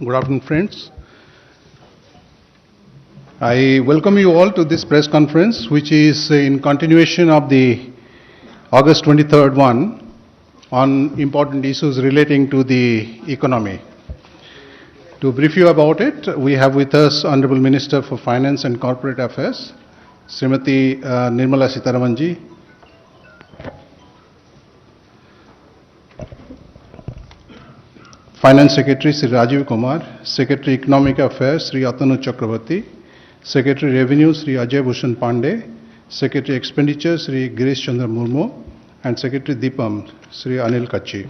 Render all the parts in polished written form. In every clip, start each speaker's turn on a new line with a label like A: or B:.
A: Good afternoon, friends. I welcome you all to this press conference, which is in continuation of the August 23rd one on important issues relating to the economy. To brief you about it, we have with us Honorable Minister for Finance and Corporate Affairs, Srimati Nirmala Sitharaman ji. Finance Secretary Sri Rajiv Kumar, Secretary Economic Affairs Sri Atanu Chakravarti, Secretary Revenue Sri Ajay Bhushan Pandey, Secretary Expenditure Sri Girish Chandra Murmu, and Secretary Deepam Sri Anil Kachi.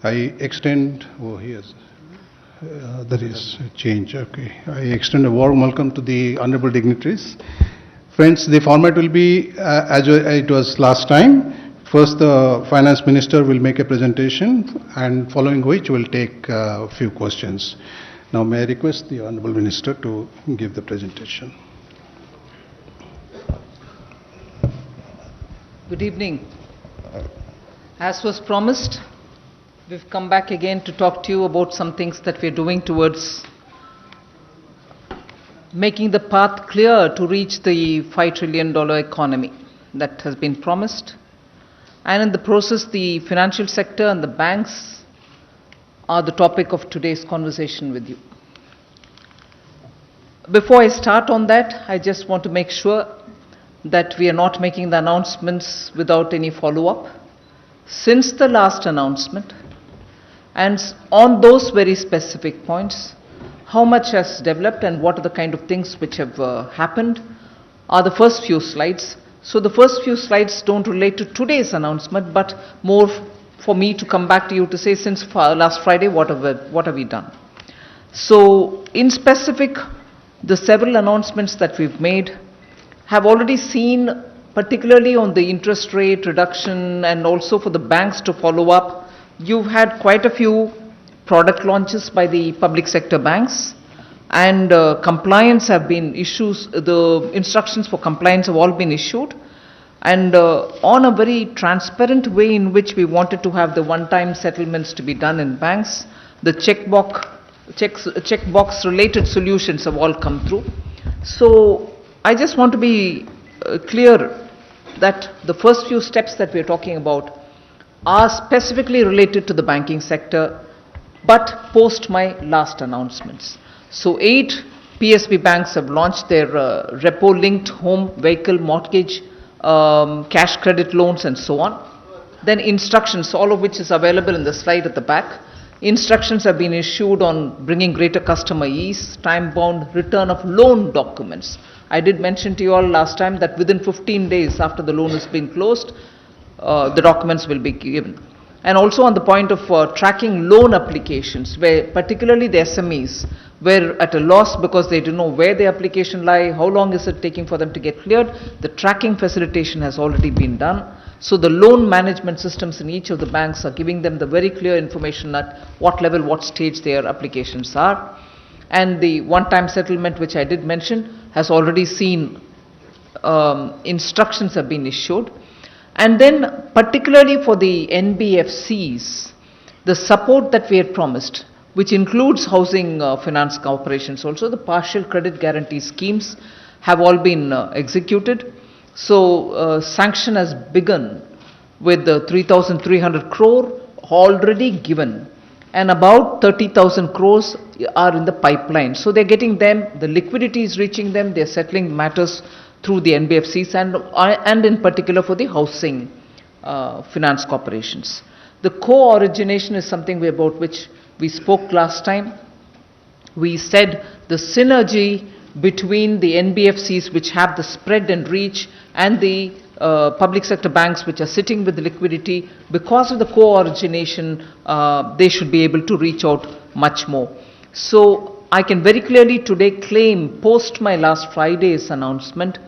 A: I extend, there is a change, okay. I extend a warm welcome to the honorable dignitaries. Friends, the format will be as it was last time. First, the Finance Minister will make a presentation, and following which we'll take a few questions. Now, may I request the Honorable Minister to give the presentation.
B: Good evening. As was promised, we've come back again to talk to you about some things that we're doing towards making the path clear to reach the $5 trillion economy that has been promised. And in the process, the financial sector and the banks are the topic of today's conversation with you. Before I start on that, I just want to make sure that we are not making the announcements without any follow-up. Since the last announcement, and on those very specific points, how much has developed and what are the kind of things which have happened are the first few slides. So the first few slides don't relate to today's announcement, but more for me to come back to you to say since last Friday, what have we done? So in specific, the several announcements that we've made have already seen, particularly on the interest rate reduction and also for the banks to follow up. You've had quite a few product launches by the public sector banks, and compliance have been issues, the instructions for compliance have all been issued, and on a very transparent way in which we wanted to have the one-time settlements to be done in banks. The checkbox related solutions have all come through. So I just want to be clear that the first few steps that we're talking about are specifically related to the banking sector, but post my last announcements. So 8 PSB banks have launched their repo-linked home vehicle mortgage, cash credit loans and so on. Then instructions, all of which is available in the slide at the back. Instructions have been issued on bringing greater customer ease, time-bound return of loan documents. I did mention to you all last time that within 15 days after the loan has been closed, the documents will be given. And also on the point of tracking loan applications, where particularly the SMEs were at a loss because they didn't know where the application lie, how long is it taking for them to get cleared. The tracking facilitation has already been done. So the loan management systems in each of the banks are giving them the very clear information at what level, what stage their applications are. And the one-time settlement, which I did mention, has already seen instructions have been issued. And then particularly for the NBFCs, the support that we had promised, which includes housing finance corporations also, the partial credit guarantee schemes have all been executed. So sanction has begun with 3,300 crore already given, and about 30,000 crores are in the pipeline. So they're getting them, the liquidity is reaching them, they're settling matters through the NBFCs and in particular for the housing finance corporations. The co-origination is something about which we spoke last time. We said the synergy between the NBFCs, which have the spread and reach, and the public sector banks which are sitting with the liquidity, because of the co-origination, they should be able to reach out much more. So I can very clearly today claim, post my last Friday's announcement,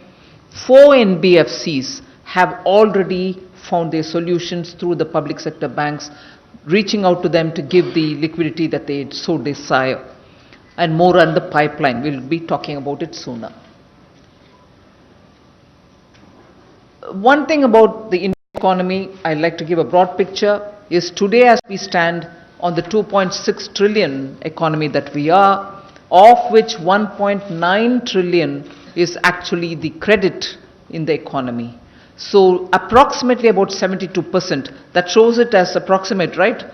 B: 4 NBFCs have already found their solutions through the public sector banks, reaching out to them to give the liquidity that they so desire. And more on the pipeline. We'll be talking about it sooner. One thing about the Indian economy, I'd like to give a broad picture, is today as we stand, on the 2.6 trillion economy that we are, of which 1.9 trillion is actually the credit in the economy. So approximately about 72%. That shows it as approximate, right?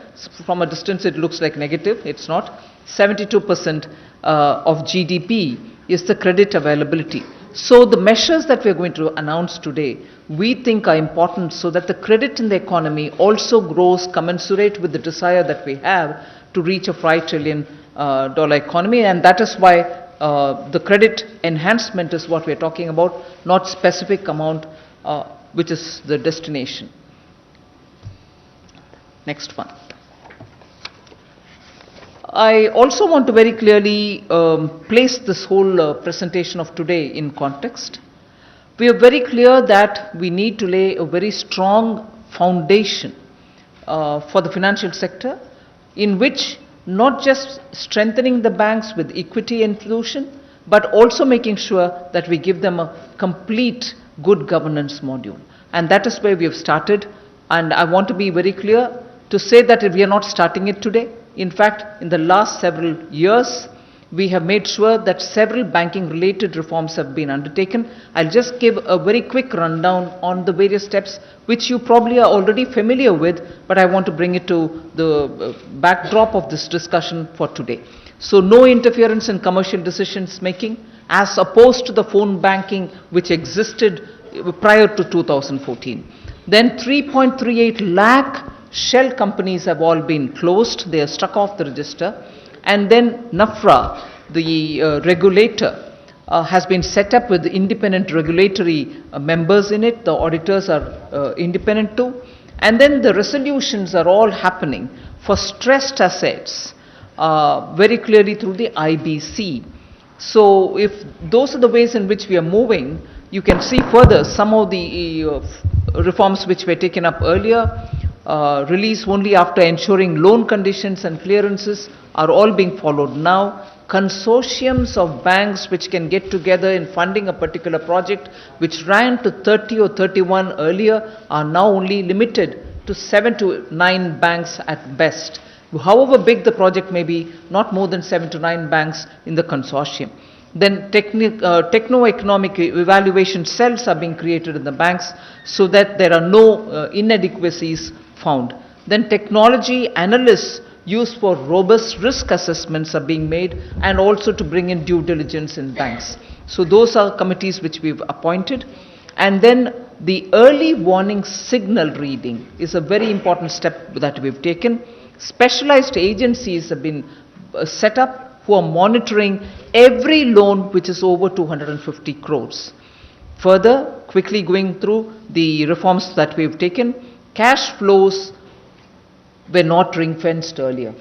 B: From a distance it looks like negative, it's not. 72% of GDP is the credit availability. So the measures that we are going to announce today, we think are important so that the credit in the economy also grows commensurate with the desire that we have to reach a $5 trillion economy, and that is why the credit enhancement is what we are talking about, not specific amount which is the destination. Next one. I also want to very clearly place this whole presentation of today in context. We are very clear that we need to lay a very strong foundation for the financial sector, in which not just strengthening the banks with equity inclusion, but also making sure that we give them a complete good governance module. And that is where we have started. And I want to be very clear to say that we are not starting it today. In fact, in the last several years, we have made sure that several banking-related reforms have been undertaken. I'll just give a very quick rundown on the various steps, which you probably are already familiar with, but I want to bring it to the backdrop of this discussion for today. So, no interference in commercial decisions making, as opposed to the phone banking which existed prior to 2014. Then 3.38 lakh shell companies have all been closed, they are struck off the register. And then NAFRA, the regulator, has been set up with independent regulatory members in it. The auditors are independent too. And then the resolutions are all happening for stressed assets very clearly through the IBC. So if those are the ways in which we are moving, you can see further some of the reforms which were taken up earlier. Release only after ensuring loan conditions and clearances are all being followed now. Consortiums of banks which can get together in funding a particular project, which ran to 30 or 31 earlier, are now only limited to 7 to 9 banks at best. However big the project may be, not more than 7 to 9 banks in the consortium. Then techno-economic evaluation cells are being created in the banks so that there are no inadequacies found. Then technology analysts used for robust risk assessments are being made, and also to bring in due diligence in banks. So those are committees which we've appointed. And then the early warning signal reading is a very important step that we've taken. Specialized agencies have been set up who are monitoring every loan which is over 250 crores. Further, quickly going through the reforms that we've taken, cash flows were not ring-fenced earlier.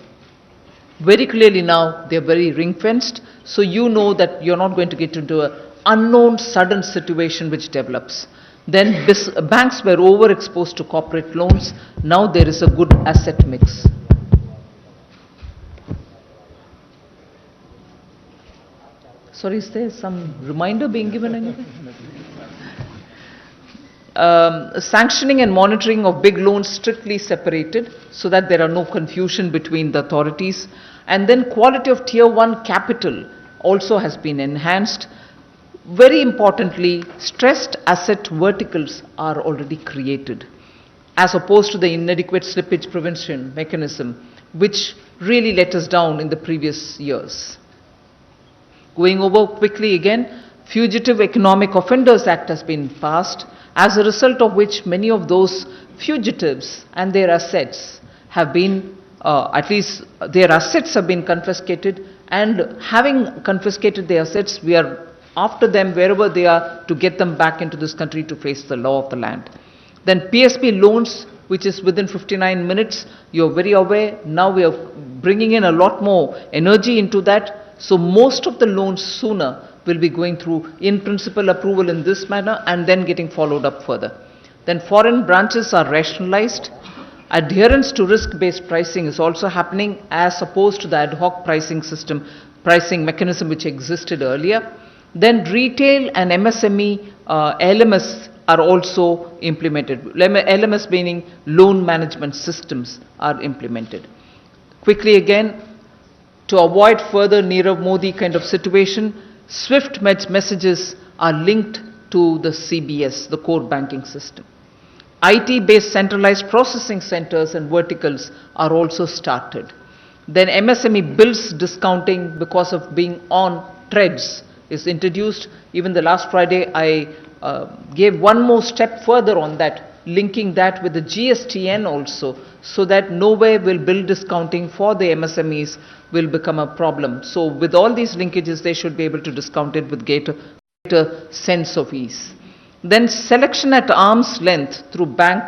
B: Very clearly now they're very ring-fenced, so you know that you're not going to get into an unknown sudden situation which develops. Then banks were overexposed to corporate loans. Now there is a good asset mix. Sorry, is there some reminder being given anyway? Sanctioning and monitoring of big loans strictly separated so that there are no confusion between the authorities. And then quality of tier 1 capital also has been enhanced. Very importantly, stressed asset verticals are already created, as opposed to the inadequate slippage prevention mechanism, which really let us down in the previous years. Going over quickly again, Fugitive Economic Offenders Act has been passed, as a result of which many of those fugitives and their assets have been, at least their assets have been confiscated, and having confiscated their assets, we are after them wherever they are to get them back into this country to face the law of the land. Then PSB loans, which is within 59 minutes, you're very aware, now we are bringing in a lot more energy into that. So most of the loans sooner will be going through in principle approval in this manner and then getting followed up further. Then foreign branches are rationalized. Adherence to risk-based pricing is also happening, as opposed to the ad hoc pricing mechanism which existed earlier. Then retail and MSME LMS are also implemented. LMS meaning loan management systems are implemented. Quickly again, to avoid further Nirav Modi kind of situation, SWIFT messages are linked to the CBS, the core banking system. IT-based centralized processing centers and verticals are also started. Then MSME bills discounting because of being on threads is introduced. Even the last Friday, I gave one more step further on that, linking that with the GSTN also, so that nowhere will bill discounting for the MSMEs will become a problem. So with all these linkages, they should be able to discount it with greater sense of ease. Then selection at arm's length through bank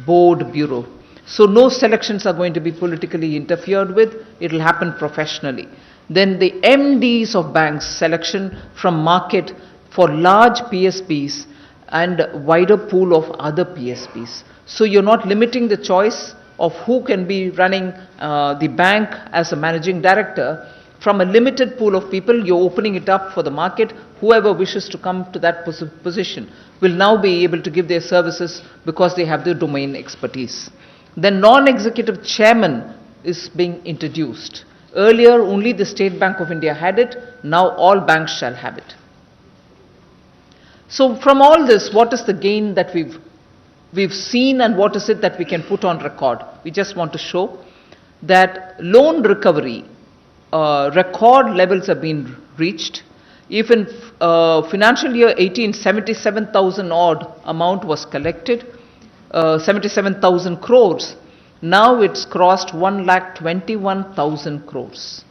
B: board bureau. So no selections are going to be politically interfered with, it will happen professionally. Then the MDs of banks selection from market for large PSBs and wider pool of other PSBs. So you're not limiting the choice of who can be running the bank as a managing director. From a limited pool of people, you're opening it up for the market. Whoever wishes to come to that position will now be able to give their services because they have the domain expertise. The non-executive chairman is being introduced. Earlier, only the State Bank of India had it. Now all banks shall have it. So from all this, what is the gain that we've seen, and what is it that we can put on record? We just want to show that loan recovery record levels have been reached. If in financial year 18, 77,000 odd amount was collected, 77,000 crores, now it's crossed 1,21,000 crores.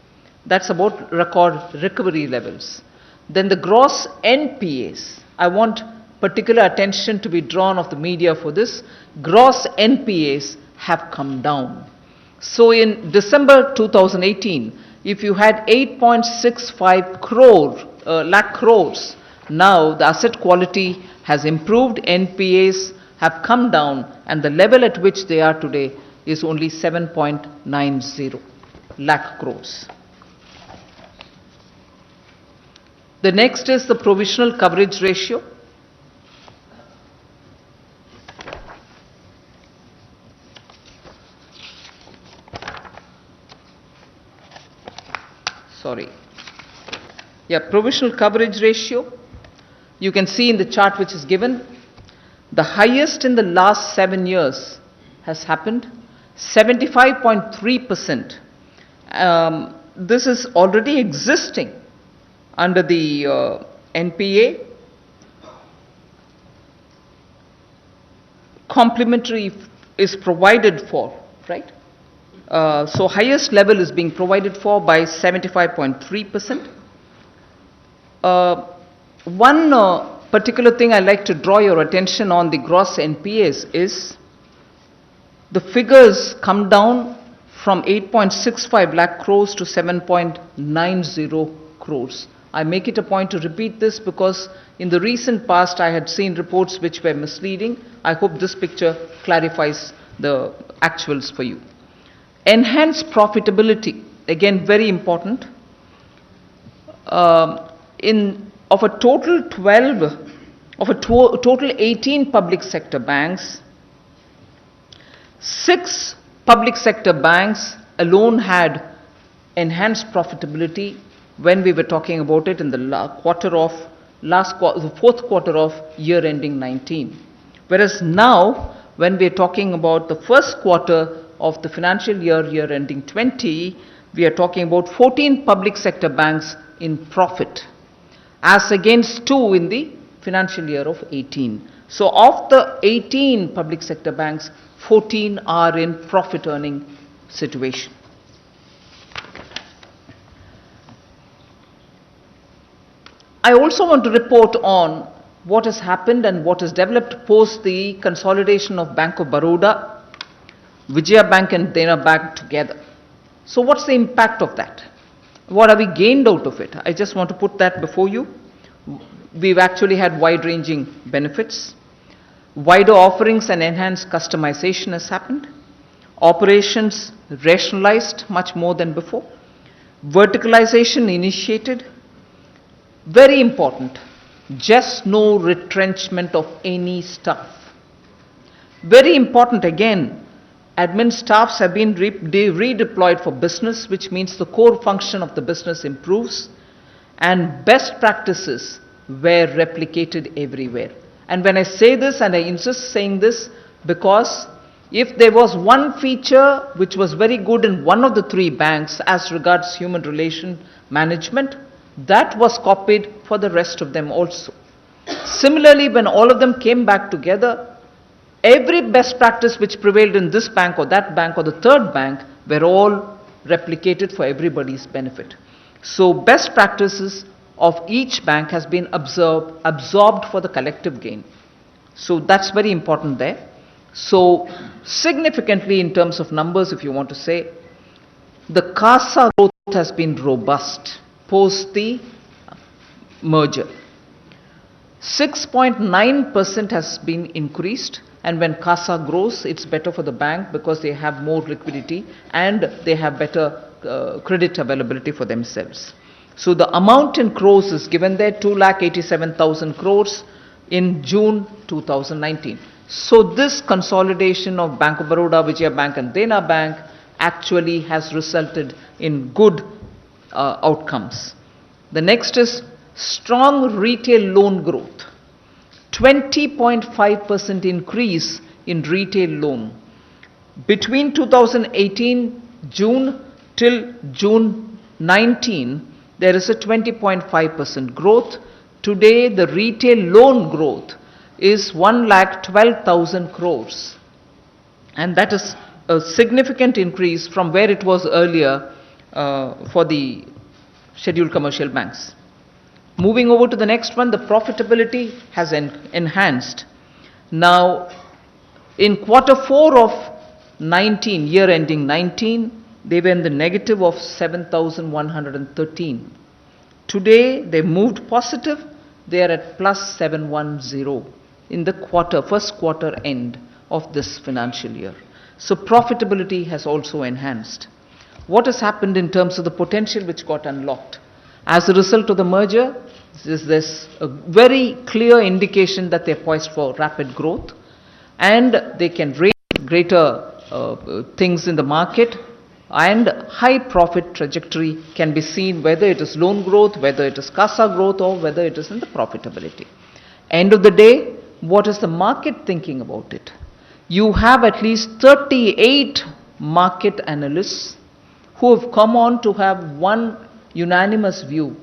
B: That's about record recovery levels. Then the gross NPAs, I want particular attention to be drawn of the media for this. Gross NPAs have come down. So in December 2018, if you had 8.65 lakh crores, now the asset quality has improved, NPAs have come down, and the level at which they are today is only 7.90 lakh crores. The next is the provisional coverage ratio. Provisional coverage ratio. You can see in the chart which is given, the highest in the last 7 years has happened, 75.3%. This is already existing under the NPA. Complementary is provided for, right? So highest level is being provided for by 75.3%. One particular thing I'd like to draw your attention on the gross NPAs is the figures come down from 8.65 lakh crores to 7.90 crores. I make it a point to repeat this because in the recent past I had seen reports which were misleading. I hope this picture clarifies the actuals for you. Enhanced profitability, again very important. Of a total 18 public sector banks, 6 public sector banks alone had enhanced profitability when we were talking about it in the fourth quarter of year ending 19. Whereas now, when we are talking about the first quarter of the financial year ending 20, we are talking about 14 public sector banks in profit, as against 2 in the financial year of 18. So of the 18 public sector banks, 14 are in profit earning situation. I also want to report on what has happened and what has developed post the consolidation of Bank of Baroda, Vijaya Bank and Dena Bank together. So what's the impact of that? What have we gained out of it? I just want to put that before you. We've actually had wide-ranging benefits. Wider offerings and enhanced customization has happened. Operations rationalized much more than before. Verticalization initiated. Very important, just no retrenchment of any staff. Very important again, Admin staffs have been redeployed for business, which means the core function of the business improves, and best practices were replicated everywhere. And when I say this, and I insist saying this, because if there was one feature which was very good in one of the three banks as regards human relation management, that was copied for the rest of them also. Similarly, when all of them came back together, every best practice which prevailed in this bank or that bank or the third bank were all replicated for everybody's benefit. So best practices of each bank has been absorbed for the collective gain. So that's very important there. So significantly in terms of numbers, if you want to say, the CASA growth has been robust post the merger. 6.9% has been increased, and when CASA grows, it's better for the bank because they have more liquidity and they have better credit availability for themselves. So the amount in crores is given there, 2,87,000 crores in June 2019. So this consolidation of Bank of Baroda, Vijaya Bank and Dena Bank actually has resulted in good outcomes. The next is strong retail loan growth. 20.5% increase in retail loan. Between 2018 June till June 19, there is a 20.5% growth. Today, the retail loan growth is 1,12,000 crores. And that is a significant increase from where it was earlier for the scheduled commercial banks. Moving over to the next one, the profitability has enhanced. Now, in quarter 4 of 19, year ending 19, they were in the negative of 7,113. Today, they moved positive. They are at plus 710 in the first quarter end of this financial year. So profitability has also enhanced. What has happened in terms of the potential which got unlocked? As a result of the merger, there's a very clear indication that they're poised for rapid growth and they can raise greater things in the market, and high profit trajectory can be seen whether it is loan growth, whether it is CASA growth, or whether it is in the profitability. End of the day, what is the market thinking about it? You have at least 38 market analysts who have come on to have one unanimous view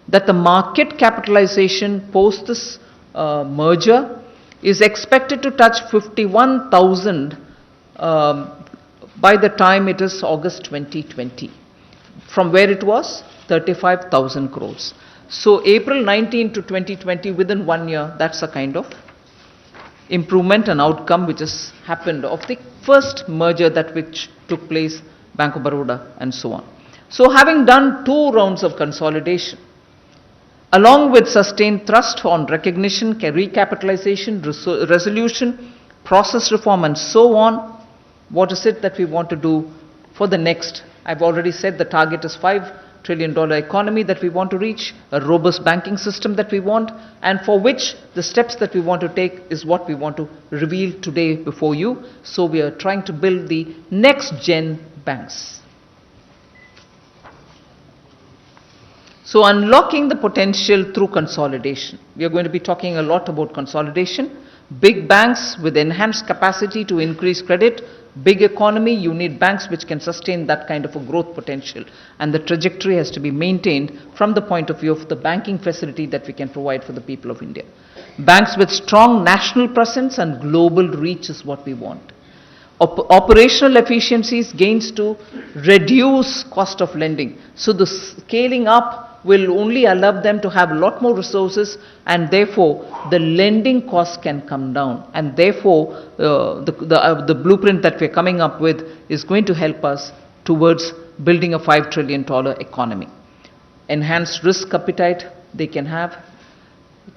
B: that the market capitalization post this merger is expected to touch 51,000 by the time it is August 2020, from where it was 35,000 crores. So April 19 to 2020, within 1 year, that's a kind of improvement and outcome which has happened of the first merger that which took place, Bank of Baroda and so on. So having done 2 rounds of consolidation, along with sustained thrust on recognition, recapitalization, resolution, process reform and so on, what is it that we want to do for the next? I've already said the target is $5 trillion economy that we want to reach, a robust banking system that we want, and for which the steps that we want to take is what we want to reveal today before you. So we are trying to build the next gen banks. So unlocking the potential through consolidation. We are going to be talking a lot about consolidation. Big banks with enhanced capacity to increase credit, big economy, you need banks which can sustain that kind of a growth potential. And the trajectory has to be maintained from the point of view of the banking facility that we can provide for the people of India. Banks with strong national presence and global reach is what we want. Operational efficiencies gains to reduce cost of lending. So the scaling up will only allow them to have a lot more resources, and therefore the lending costs can come down, and therefore the blueprint that we're coming up with is going to help us towards building a $5 trillion economy. Enhanced risk appetite they can have.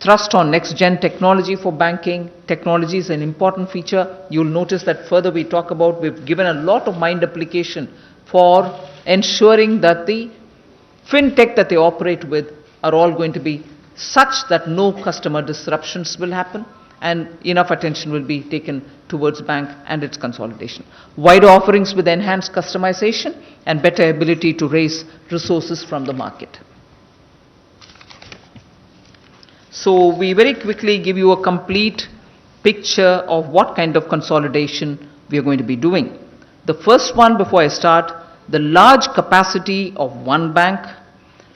B: Thrust on next gen technology for banking. Technology is an important feature. You'll notice that further we talk about, we've given a lot of mind application for ensuring that the fintech that they operate with are all going to be such that no customer disruptions will happen, and enough attention will be taken towards bank and its consolidation. Wider offerings with enhanced customization and better ability to raise resources from the market. So we very quickly give you a complete picture of what kind of consolidation we are going to be doing. The first one, before I start, the large capacity of one bank,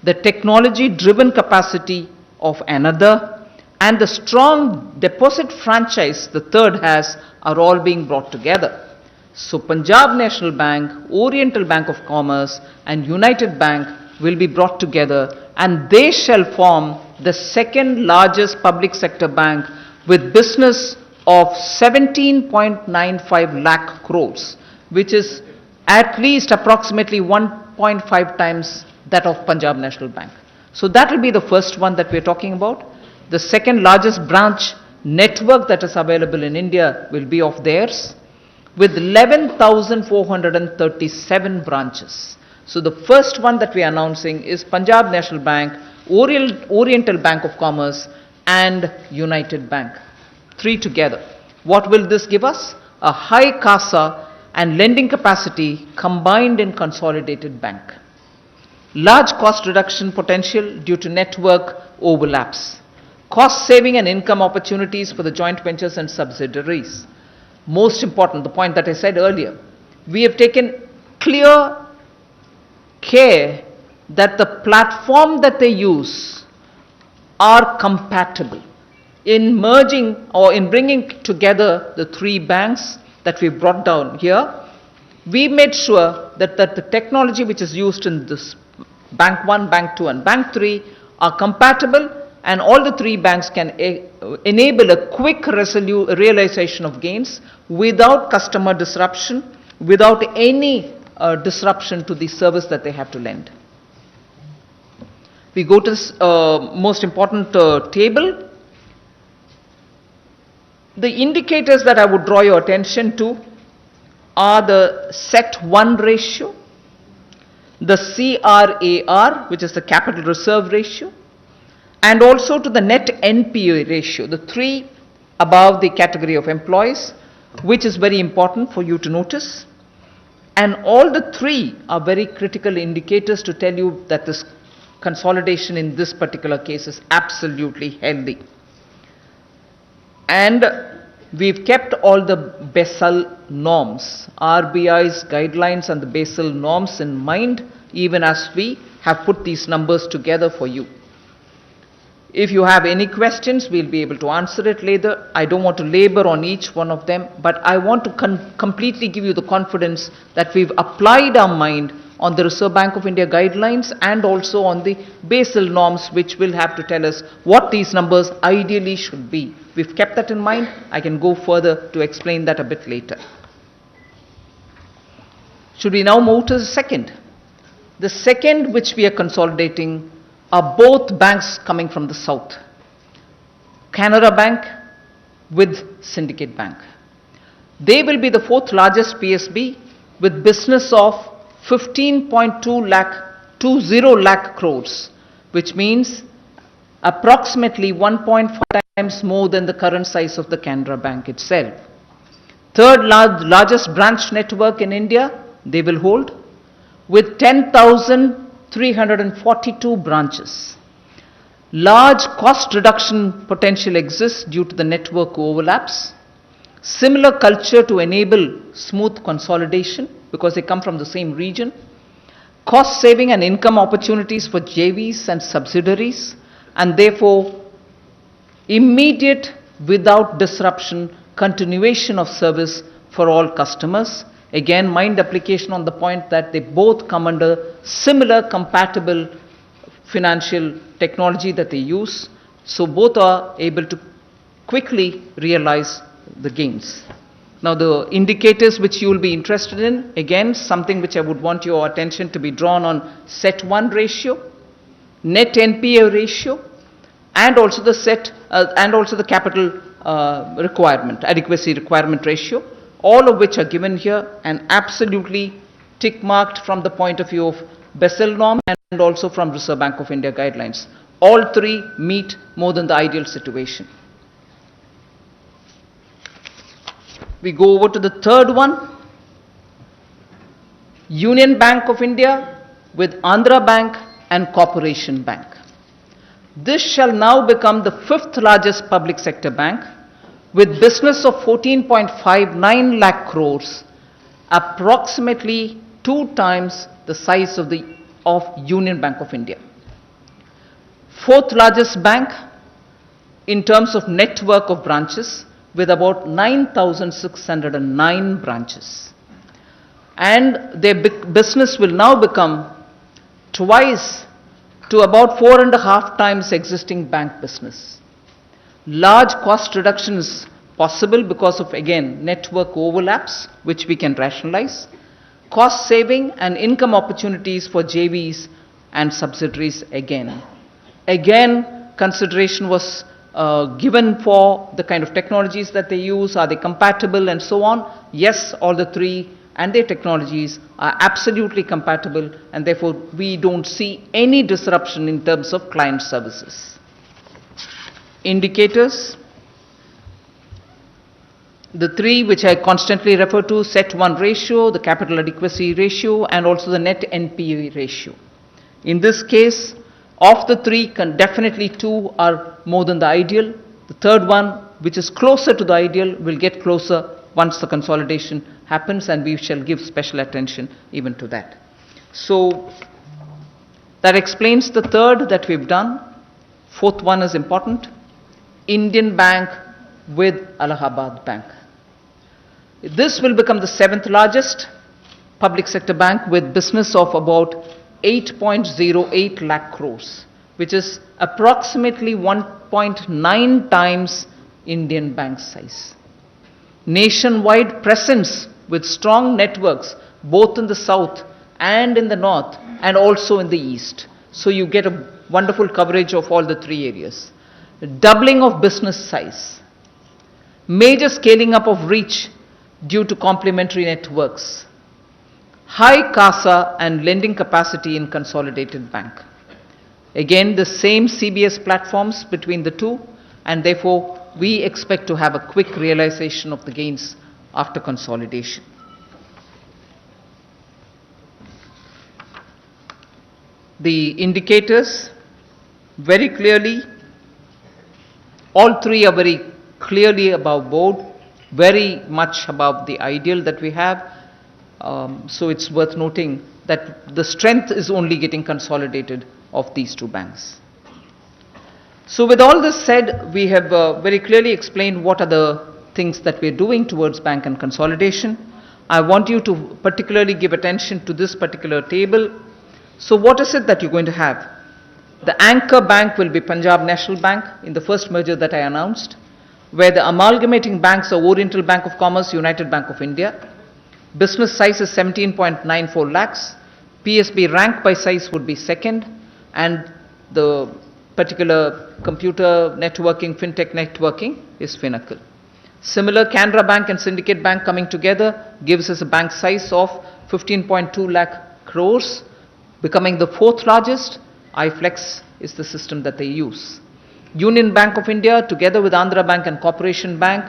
B: the technology-driven capacity of another, and the strong deposit franchise the third has, are all being brought together. So Punjab National Bank, Oriental Bank of Commerce, and United Bank will be brought together, and they shall form the second largest public sector bank with business of 17.95 lakh crores, which is at least approximately 1.5 times that of Punjab National Bank. So that will be the first one that we are talking about. The second largest branch network that is available in India will be of theirs, with 11,437 branches. So the first one that we are announcing is Punjab National Bank, Oriental Bank of Commerce, and United Bank. Three together. What will this give us? A high CASA and lending capacity combined in consolidated bank. Large cost reduction potential due to network overlaps. Cost saving and income opportunities for the joint ventures and subsidiaries. Most important, the point that I said earlier, we have taken clear care that the platform that they use are compatible. In merging or in bringing together the three banks that we brought down here, we made sure that the technology which is used in this Bank 1, Bank 2 and Bank 3 are compatible, and all the three banks can enable a quick realization of gains without customer disruption, without any disruption to the service that they have to lend. We go to this most important table. The indicators that I would draw your attention to are the CET1 ratio, the CRAR, which is the capital reserve ratio, and also to the net NPA ratio, the three above the category of employees, which is very important for you to notice. And all the three are very critical indicators to tell you that this consolidation in this particular case is absolutely healthy. And we've kept all the Basel norms, RBI's guidelines and the Basel norms in mind, even as we have put these numbers together for you. If you have any questions, we'll be able to answer it later. I don't want to labor on each one of them, but I want to completely give you the confidence that we've applied our mind on the Reserve Bank of India guidelines and also on the Basel norms, which will have to tell us what these numbers ideally should be. We've kept that in mind. I can go further to explain that a bit later. Should we now move to the second? The second which we are consolidating are both banks coming from the south. Canara Bank with Syndicate Bank. They will be the fourth largest PSB with business of 15.20 lakh crores, which means approximately 1.5 times more than the current size of the Canara Bank itself. Third largest branch network in India, they will hold, with 10,342 branches. Large cost reduction potential exists due to the network overlaps. Similar culture to enable smooth consolidation because they come from the same region. Cost saving and income opportunities for JVs and subsidiaries, and therefore immediate, without disruption, continuation of service for all customers. Again, mind application on the point that they both come under similar compatible financial technology that they use. So both are able to quickly realize the gains. Now the indicators which you will be interested in, again something which I would want your attention to be drawn on: CET1 ratio, net NPA ratio, and also the capital requirement, adequacy requirement ratio, all of which are given here and absolutely tick marked from the point of view of Basel norm and also from Reserve Bank of India guidelines. All three meet more than the ideal situation. We go over to the third one, Union Bank of India with Andhra Bank and Corporation Bank. This shall now become the fifth largest public sector bank with business of 14.59 lakh crores, approximately 2 times the size of Union Bank of India. Fourth largest bank in terms of network of branches with about 9,609 branches. And their business will now become twice to about 4.5 times existing bank business. Large cost reduction is possible because of, again, network overlaps, which we can rationalize, cost saving and income opportunities for JVs and subsidiaries again. Again, consideration was given for the kind of technologies that they use, are they compatible and so on. Yes, all the three and their technologies are absolutely compatible, and therefore we don't see any disruption in terms of client services. Indicators, the three which I constantly refer to, CET1 ratio, the capital adequacy ratio, and also the net NPA ratio. In this case, of the three, definitely 2 are more than the ideal. The third one, which is closer to the ideal, will get closer once the consolidation happens, and we shall give special attention even to that. So that explains the third that we've done. Fourth one is important. Indian Bank with Allahabad Bank. This will become the 7th largest public sector bank with business of about 8.08 lakh crores, which is approximately 1.9 times Indian Bank's size. Nationwide presence with strong networks both in the south and in the north and also in the east. So you get a wonderful coverage of all the three areas. Doubling of business size. Major scaling up of reach due to complementary networks. High CASA and lending capacity in consolidated bank. Again, the same CBS platforms between the two, and therefore we expect to have a quick realization of the gains after consolidation. The indicators, very clearly, all three are very clearly above board, very much above the ideal that we have. So it's worth noting that the strength is only getting consolidated of these two banks. So with all this said, we have very clearly explained what are the things that we're doing towards bank and consolidation. I want you to particularly give attention to this particular table. So what is it that you're going to have? The anchor bank will be Punjab National Bank in the first merger that I announced, where the amalgamating banks are Oriental Bank of Commerce, United Bank of India. Business size is 17.94 lakhs. PSB rank by size would be second, and the particular computer networking, fintech networking is Finacle. Similar, Canara Bank and Syndicate Bank coming together gives us a bank size of 15.2 lakh crores, becoming the 4th largest. iFlex is the system that they use. Union Bank of India together with Andhra Bank and Corporation Bank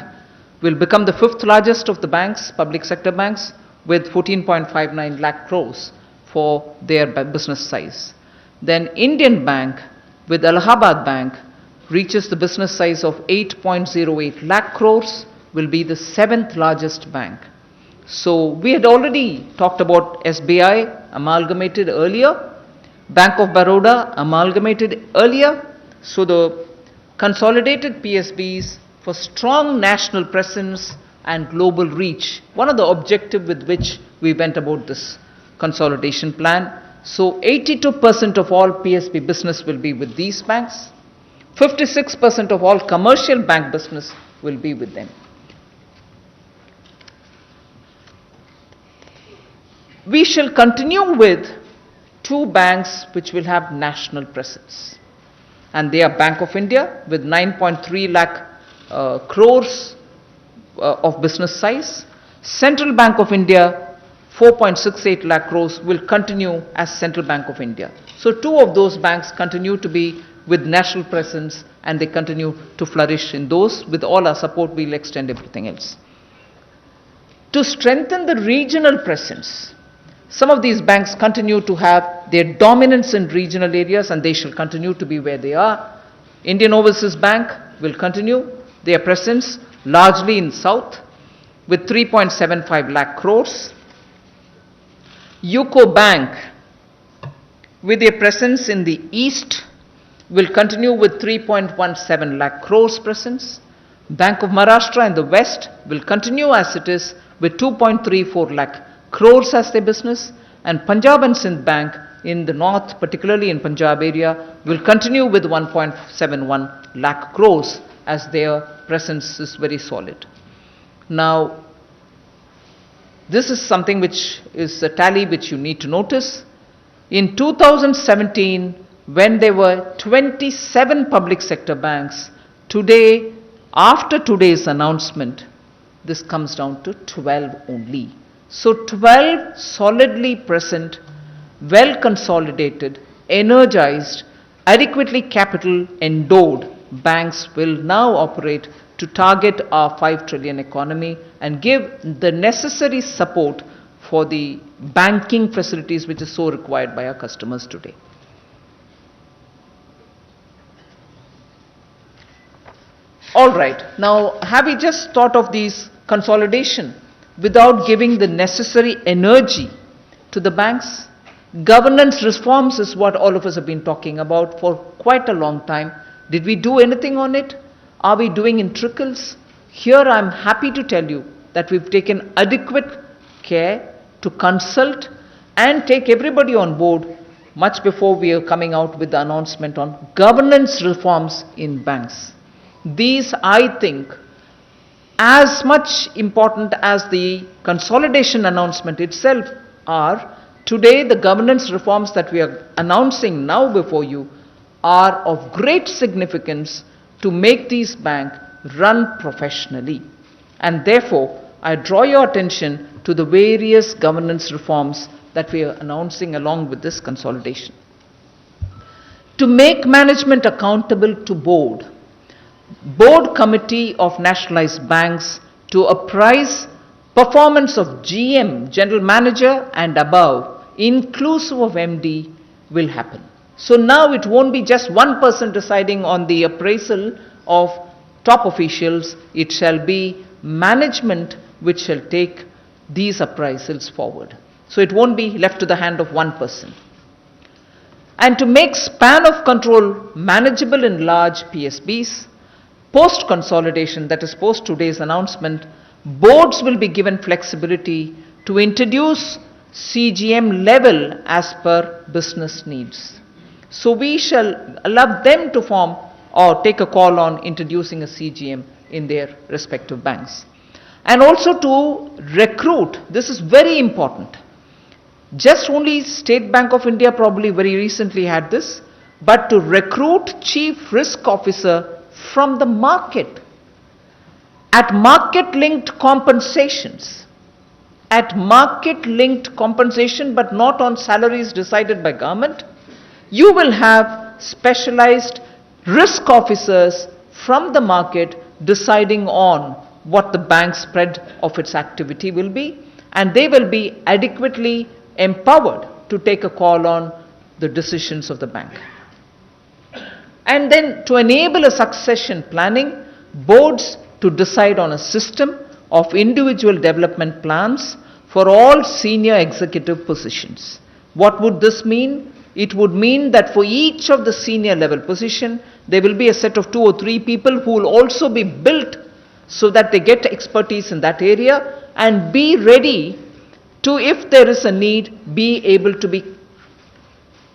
B: will become the 5th largest of the banks, public sector banks, with 14.59 lakh crores for their business size. Then Indian Bank with Allahabad Bank reaches the business size of 8.08 lakh crores, will be the 7th largest bank. So we had already talked about SBI amalgamated earlier, Bank of Baroda amalgamated earlier. So the consolidated PSBs for strong national presence and global reach, one of the objectives with which we went about this consolidation plan. So 82% of all PSB business will be with these banks. 56% of all commercial bank business will be with them. We shall continue with 2 banks which will have national presence. And they are Bank of India with 9.3 lakh crores of business size. Central Bank of India 4.68 lakh crores will continue as Central Bank of India. So 2 of those banks continue to be with national presence, and they continue to flourish in those. With all our support, we'll extend everything else. To strengthen the regional presence, some of these banks continue to have their dominance in regional areas and they shall continue to be where they are. Indian Overseas Bank will continue their presence largely in South with 3.75 lakh crores. UCO Bank with their presence in the East will continue with 3.17 lakh crores presence. Bank of Maharashtra in the West will continue as it is with 2.34 lakh crores as their business, and Punjab and Sindh Bank in the north, particularly in Punjab area, will continue with 1.71 lakh crores as their presence is very solid. Now, this is something which is a tally which you need to notice. In 2017, when there were 27 public sector banks, today, after today's announcement, this comes down to 12 only. So 12 solidly present, well consolidated, energized, adequately capital endowed banks will now operate to target our 5 trillion economy and give the necessary support for the banking facilities which is so required by our customers today. All right, now have we just thought of these consolidation without giving the necessary energy to the banks? Governance reforms is what all of us have been talking about for quite a long time. Did we do anything on it? Are we doing in trickles? Here I'm happy to tell you that we've taken adequate care to consult and take everybody on board much before we are coming out with the announcement on governance reforms in banks. These, I think, as much important as the consolidation announcement itself are, today the governance reforms that we are announcing now before you are of great significance to make these banks run professionally. And therefore, I draw your attention to the various governance reforms that we are announcing along with this consolidation. To make management accountable to board committee of nationalized banks to apprise performance of GM, general manager and above, inclusive of MD, will happen. So now it won't be just one person deciding on the appraisal of top officials, it shall be management which shall take these appraisals forward. So it won't be left to the hand of one person. And to make span of control manageable in large PSBs, post-consolidation, that is post today's announcement, boards will be given flexibility to introduce CGM level as per business needs. So we shall allow them to form or take a call on introducing a CGM in their respective banks. And also to recruit, this is very important. Just only State Bank of India probably very recently had this, but to recruit chief risk officer from the market at market-linked compensations. At market-linked compensation, but not on salaries decided by government. You will have specialized risk officers from the market deciding on what the bank spread of its activity will be, and they will be adequately empowered to take a call on the decisions of the bank. And then to enable a succession planning, boards to decide on a system of individual development plans for all senior executive positions. What would this mean? It would mean that for each of the senior level position, there will be a set of 2 or 3 people who will also be built so that they get expertise in that area and be ready to, if there is a need, be able to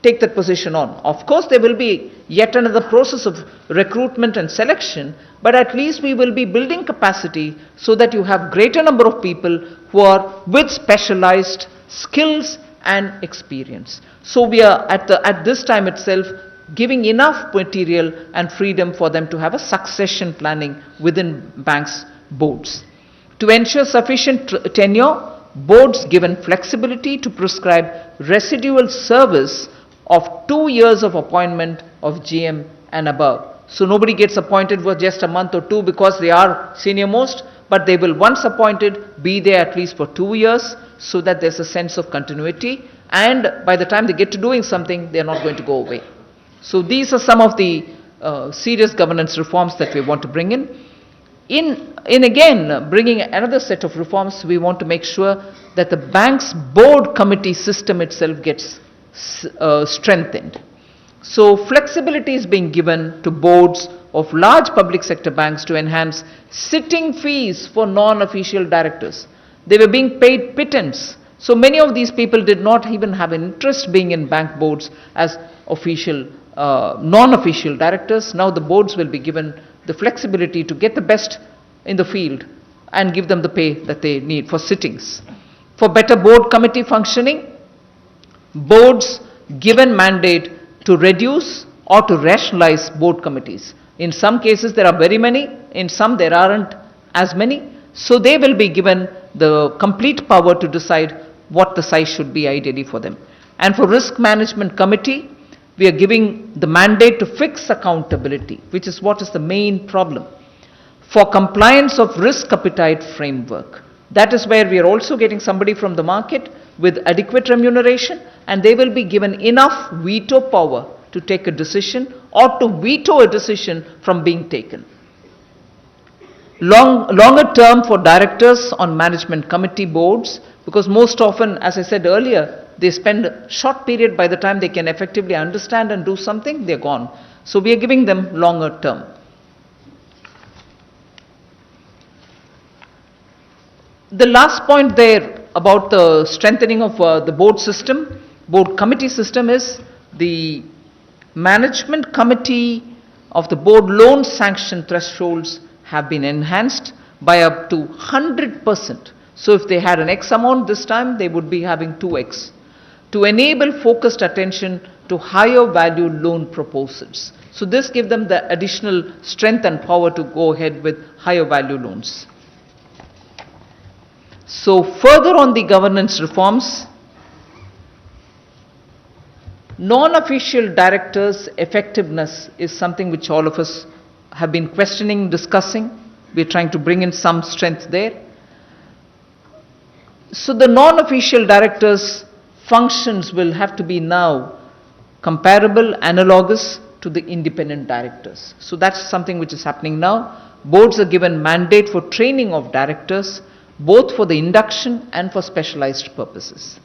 B: take that position on. Of course, there will be yet another process of recruitment and selection, but at least we will be building capacity so that you have greater number of people who are with specialized skills and experience. So we are at this time itself giving enough material and freedom for them to have a succession planning within banks' boards. To ensure sufficient tenure, boards given flexibility to prescribe residual service of 2 years of appointment of GM and above. So nobody gets appointed for just a month or 2 because they are senior most, but they will, once appointed, be there at least for 2 years, so that there's a sense of continuity, and by the time they get to doing something, they're not going to go away. So these are some of the serious governance reforms that we want to bring in. In again, bringing another set of reforms, we want to make sure that the bank's board committee system itself gets strengthened. So flexibility is being given to boards of large public sector banks to enhance sitting fees for non-official directors. They were being paid pittance. So many of these people did not even have an interest being in bank boards as official, non-official directors. Now the boards will be given the flexibility to get the best in the field and give them the pay that they need for sittings. For better board committee functioning, boards given mandate to reduce or to rationalize board committees. In some cases there are very many, in some there aren't as many. So they will be given the complete power to decide what the size should be ideally for them. And for risk management committee, we are giving the mandate to fix accountability, which is what is the main problem. For compliance of risk appetite framework, that is where we are also getting somebody from the market with adequate remuneration, and they will be given enough veto power to take a decision or to veto a decision from being taken. Longer term for directors on management committee boards, because most often, as I said earlier, they spend a short period. By the time they can effectively understand and do something, they're gone. So we are giving them longer term. The last point there about the strengthening of the board system, board committee system, is the management committee of the board loan sanction thresholds have been enhanced by up to 100%. So if they had an X amount this time, they would be having 2X, to enable focused attention to higher value loan proposals. So this gives them the additional strength and power to go ahead with higher value loans. So further on the governance reforms, non-official directors' effectiveness is something which all of us have been questioning, discussing. We're trying to bring in some strength there. So the non-official directors' functions will have to be now comparable, analogous to the independent directors. So that's something which is happening now. Boards are given mandate for training of directors, both for the induction and for specialized purposes.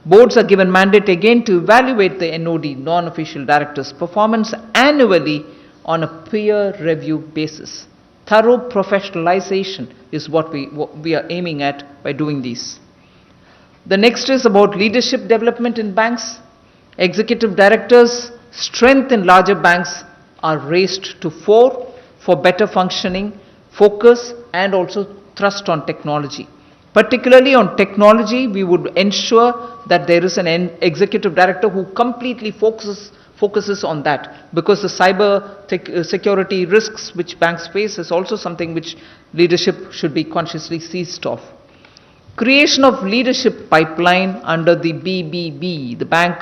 B: Boards are given mandate again to evaluate the NOD, non-official directors' performance annually on a peer review basis. Thorough professionalization is what we are aiming at by doing these. The next is about leadership development in banks. Executive directors' strength in larger banks are raised to 4 for better functioning, focus, and also thrust on technology. Particularly on technology, we would ensure that there is an executive director who completely focuses on that, because the cyber security risks which banks face is also something which leadership should be consciously seized of. Creation of leadership pipeline under the BBB, the Bank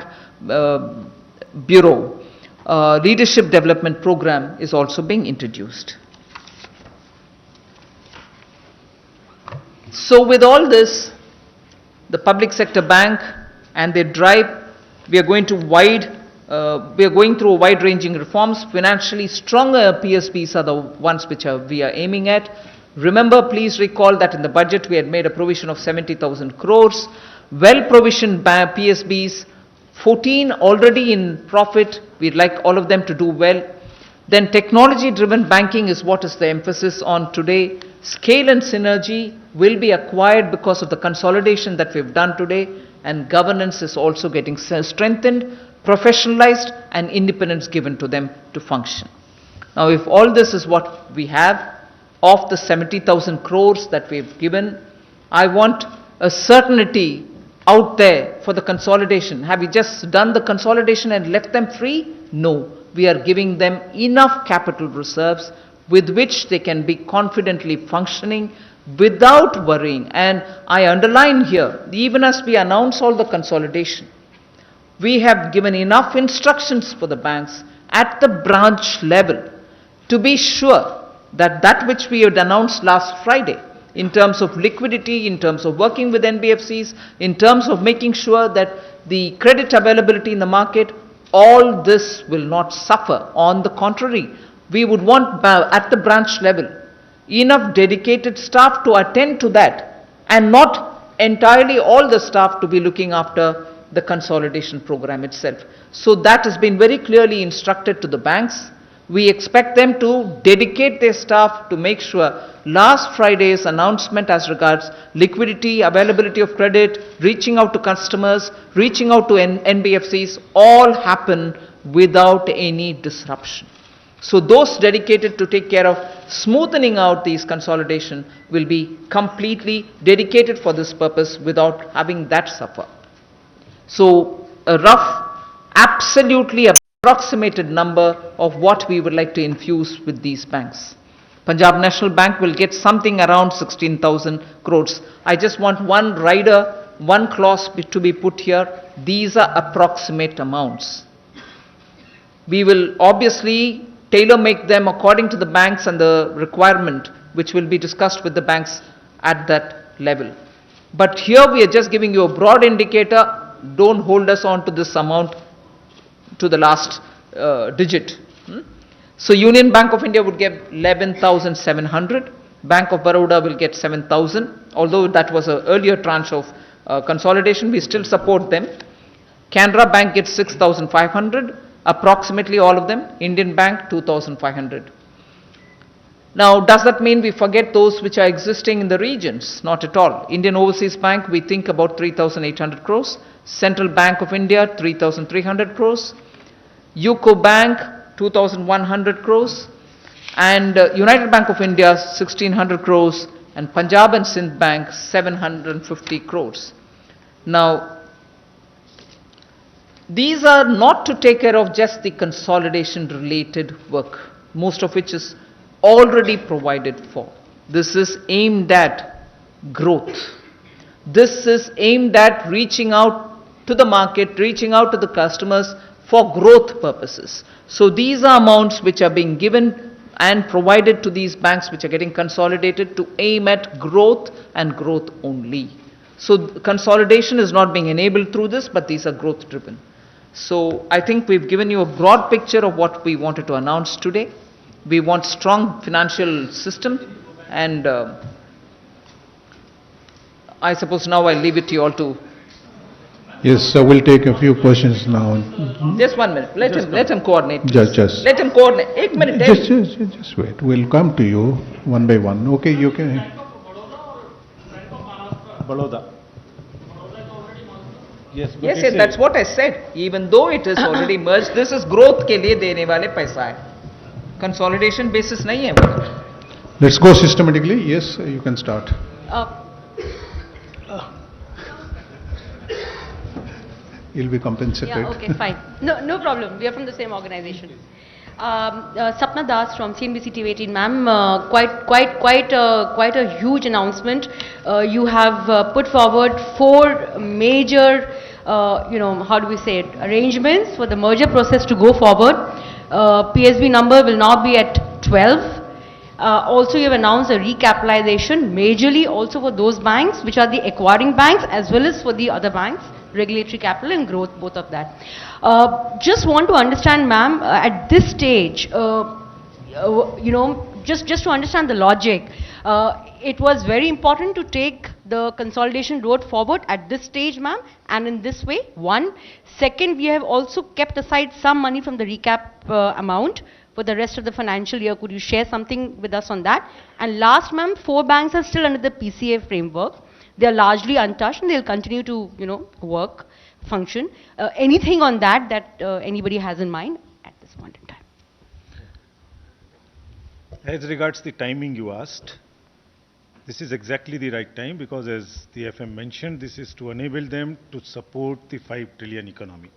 B: Bureau Leadership Development Program, is also being introduced. So with all this, the public sector bank and their drive, we are going through a wide-ranging reforms. Financially stronger PSBs are the ones which we are aiming at. Remember, please recall that in the budget we had made a provision of 70,000 crores. Well-provisioned PSBs, 14 already in profit. We'd like all of them to do well. Then technology-driven banking is what is the emphasis on today. Scale and synergy will be acquired because of the consolidation that we've done today, and governance is also getting strengthened, professionalized, and independence given to them to function. Now, if all this is what we have, of the 70,000 crores that we've given, I want a certainty out there for the consolidation. Have we just done the consolidation and left them free? No. We are giving them enough capital reserves with which they can be confidently functioning without worrying. And I underline here, even as we announce all the consolidation, we have given enough instructions for the banks at the branch level to be sure that that which we had announced last Friday, in terms of liquidity, in terms of working with NBFCs, in terms of making sure that the credit availability in the market, all this will not suffer. On the contrary, we would want at the branch level enough dedicated staff to attend to that, and not entirely all the staff to be looking after the consolidation program itself. So that has been very clearly instructed to the banks. We expect them to dedicate their staff to make sure last Friday's announcement as regards liquidity, availability of credit, reaching out to customers, reaching out to NBFCs, all happen without any disruption. So those dedicated to take care of smoothing out these consolidation will be completely dedicated for this purpose without having that suffer. So a rough, absolutely approximated number of what we would like to infuse with these banks. Punjab National Bank will get something around 16,000 crores. I just want one rider, one clause to be put here. These are approximate amounts. We will obviously tailor-make them according to the banks and the requirement, which will be discussed with the banks at that level. But here we are just giving you a broad indicator. Don't hold us on to this amount to the last digit. So Union Bank of India would get 11,700. Bank of Baroda will get 7,000. Although that was an earlier tranche of consolidation, we still support them. Canara Bank gets 6,500. Approximately all of them. Indian Bank 2,500. Now, does that mean we forget those which are existing in the regions? Not at all. Indian Overseas Bank, we think about 3,800 crores. Central Bank of India, 3,300 crores. UCO Bank, 2,100 crores. And United Bank of India, 1,600 crores. And Punjab and Sindh Bank, 750 crores. Now, these are not to take care of just the consolidation related work, most of which is already provided for. This is aimed at growth. This is aimed at reaching out to the market, reaching out to the customers for growth purposes. So these are amounts which are being given and provided to these banks which are getting consolidated to aim at growth and growth only. So consolidation is not being enabled through this, but these are growth driven. So I think we've given you a broad picture of what we wanted to announce today. We want strong financial system, and I suppose now I'll leave it to you all to.
A: Yes, so we'll take a few questions now.
B: Just 1 minute. Let him coordinate.
A: Just.
B: Let him coordinate. 1 minute.
A: Just wait. We'll come to you one by one. Okay, you can.
C: Baroda. Yes,
B: Yes, that's what I said. Even though it is already merged, this is growth के लिए देने वाले पैसा है. Consolidation basis नहीं है.
A: Let's go systematically. Yes, you can start. You'll be compensated.
D: Yeah, okay, fine. No problem. We are from the same organization. Sapna Das from CNBC TV 18, ma'am. Quite a huge announcement. You have put forward 4 major, how do we say it, arrangements for the merger process to go forward. PSB number will now be at 12. Also, you have announced a recapitalization, majorly also for those banks which are the acquiring banks as well as for the other banks, regulatory capital and growth, both of that. Just want to understand, ma'am, at this stage, just to understand the logic, it was very important to take the consolidation road forward at this stage, ma'am, and in this way, one. Second, we have also kept aside some money from the recap amount for the rest of the financial year. Could you share something with us on that? And last, ma'am, 4 banks are still under the PCA framework. They are largely untouched and they'll continue to, work, function. Anything on that anybody has in mind at this point in time?
C: As regards the timing you asked, this is exactly the right time because as the FM mentioned, this is to enable them to support the 5 trillion economy.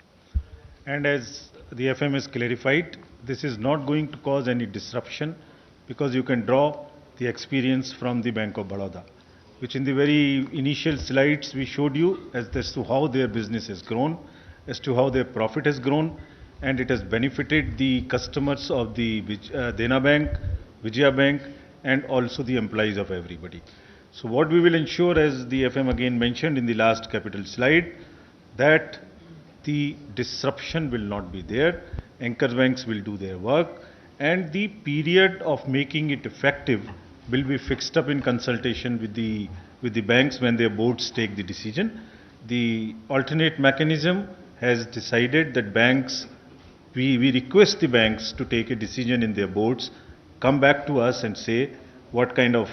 C: And as the FM has clarified, this is not going to cause any disruption because you can draw the experience from the Bank of Baroda, which in the very initial slides we showed you as to how their business has grown, as to how their profit has grown, and it has benefited the customers of the Dena Bank, Vijaya Bank, and also the employees of everybody. So what we will ensure, as the FM again mentioned in the last capital slide, that the disruption will not be there, anchor banks will do their work, and the period of making it effective will be fixed up in consultation with the banks when their boards take the decision. The alternate mechanism has decided that banks, we request the banks to take a decision in their boards, come back to us and say what kind of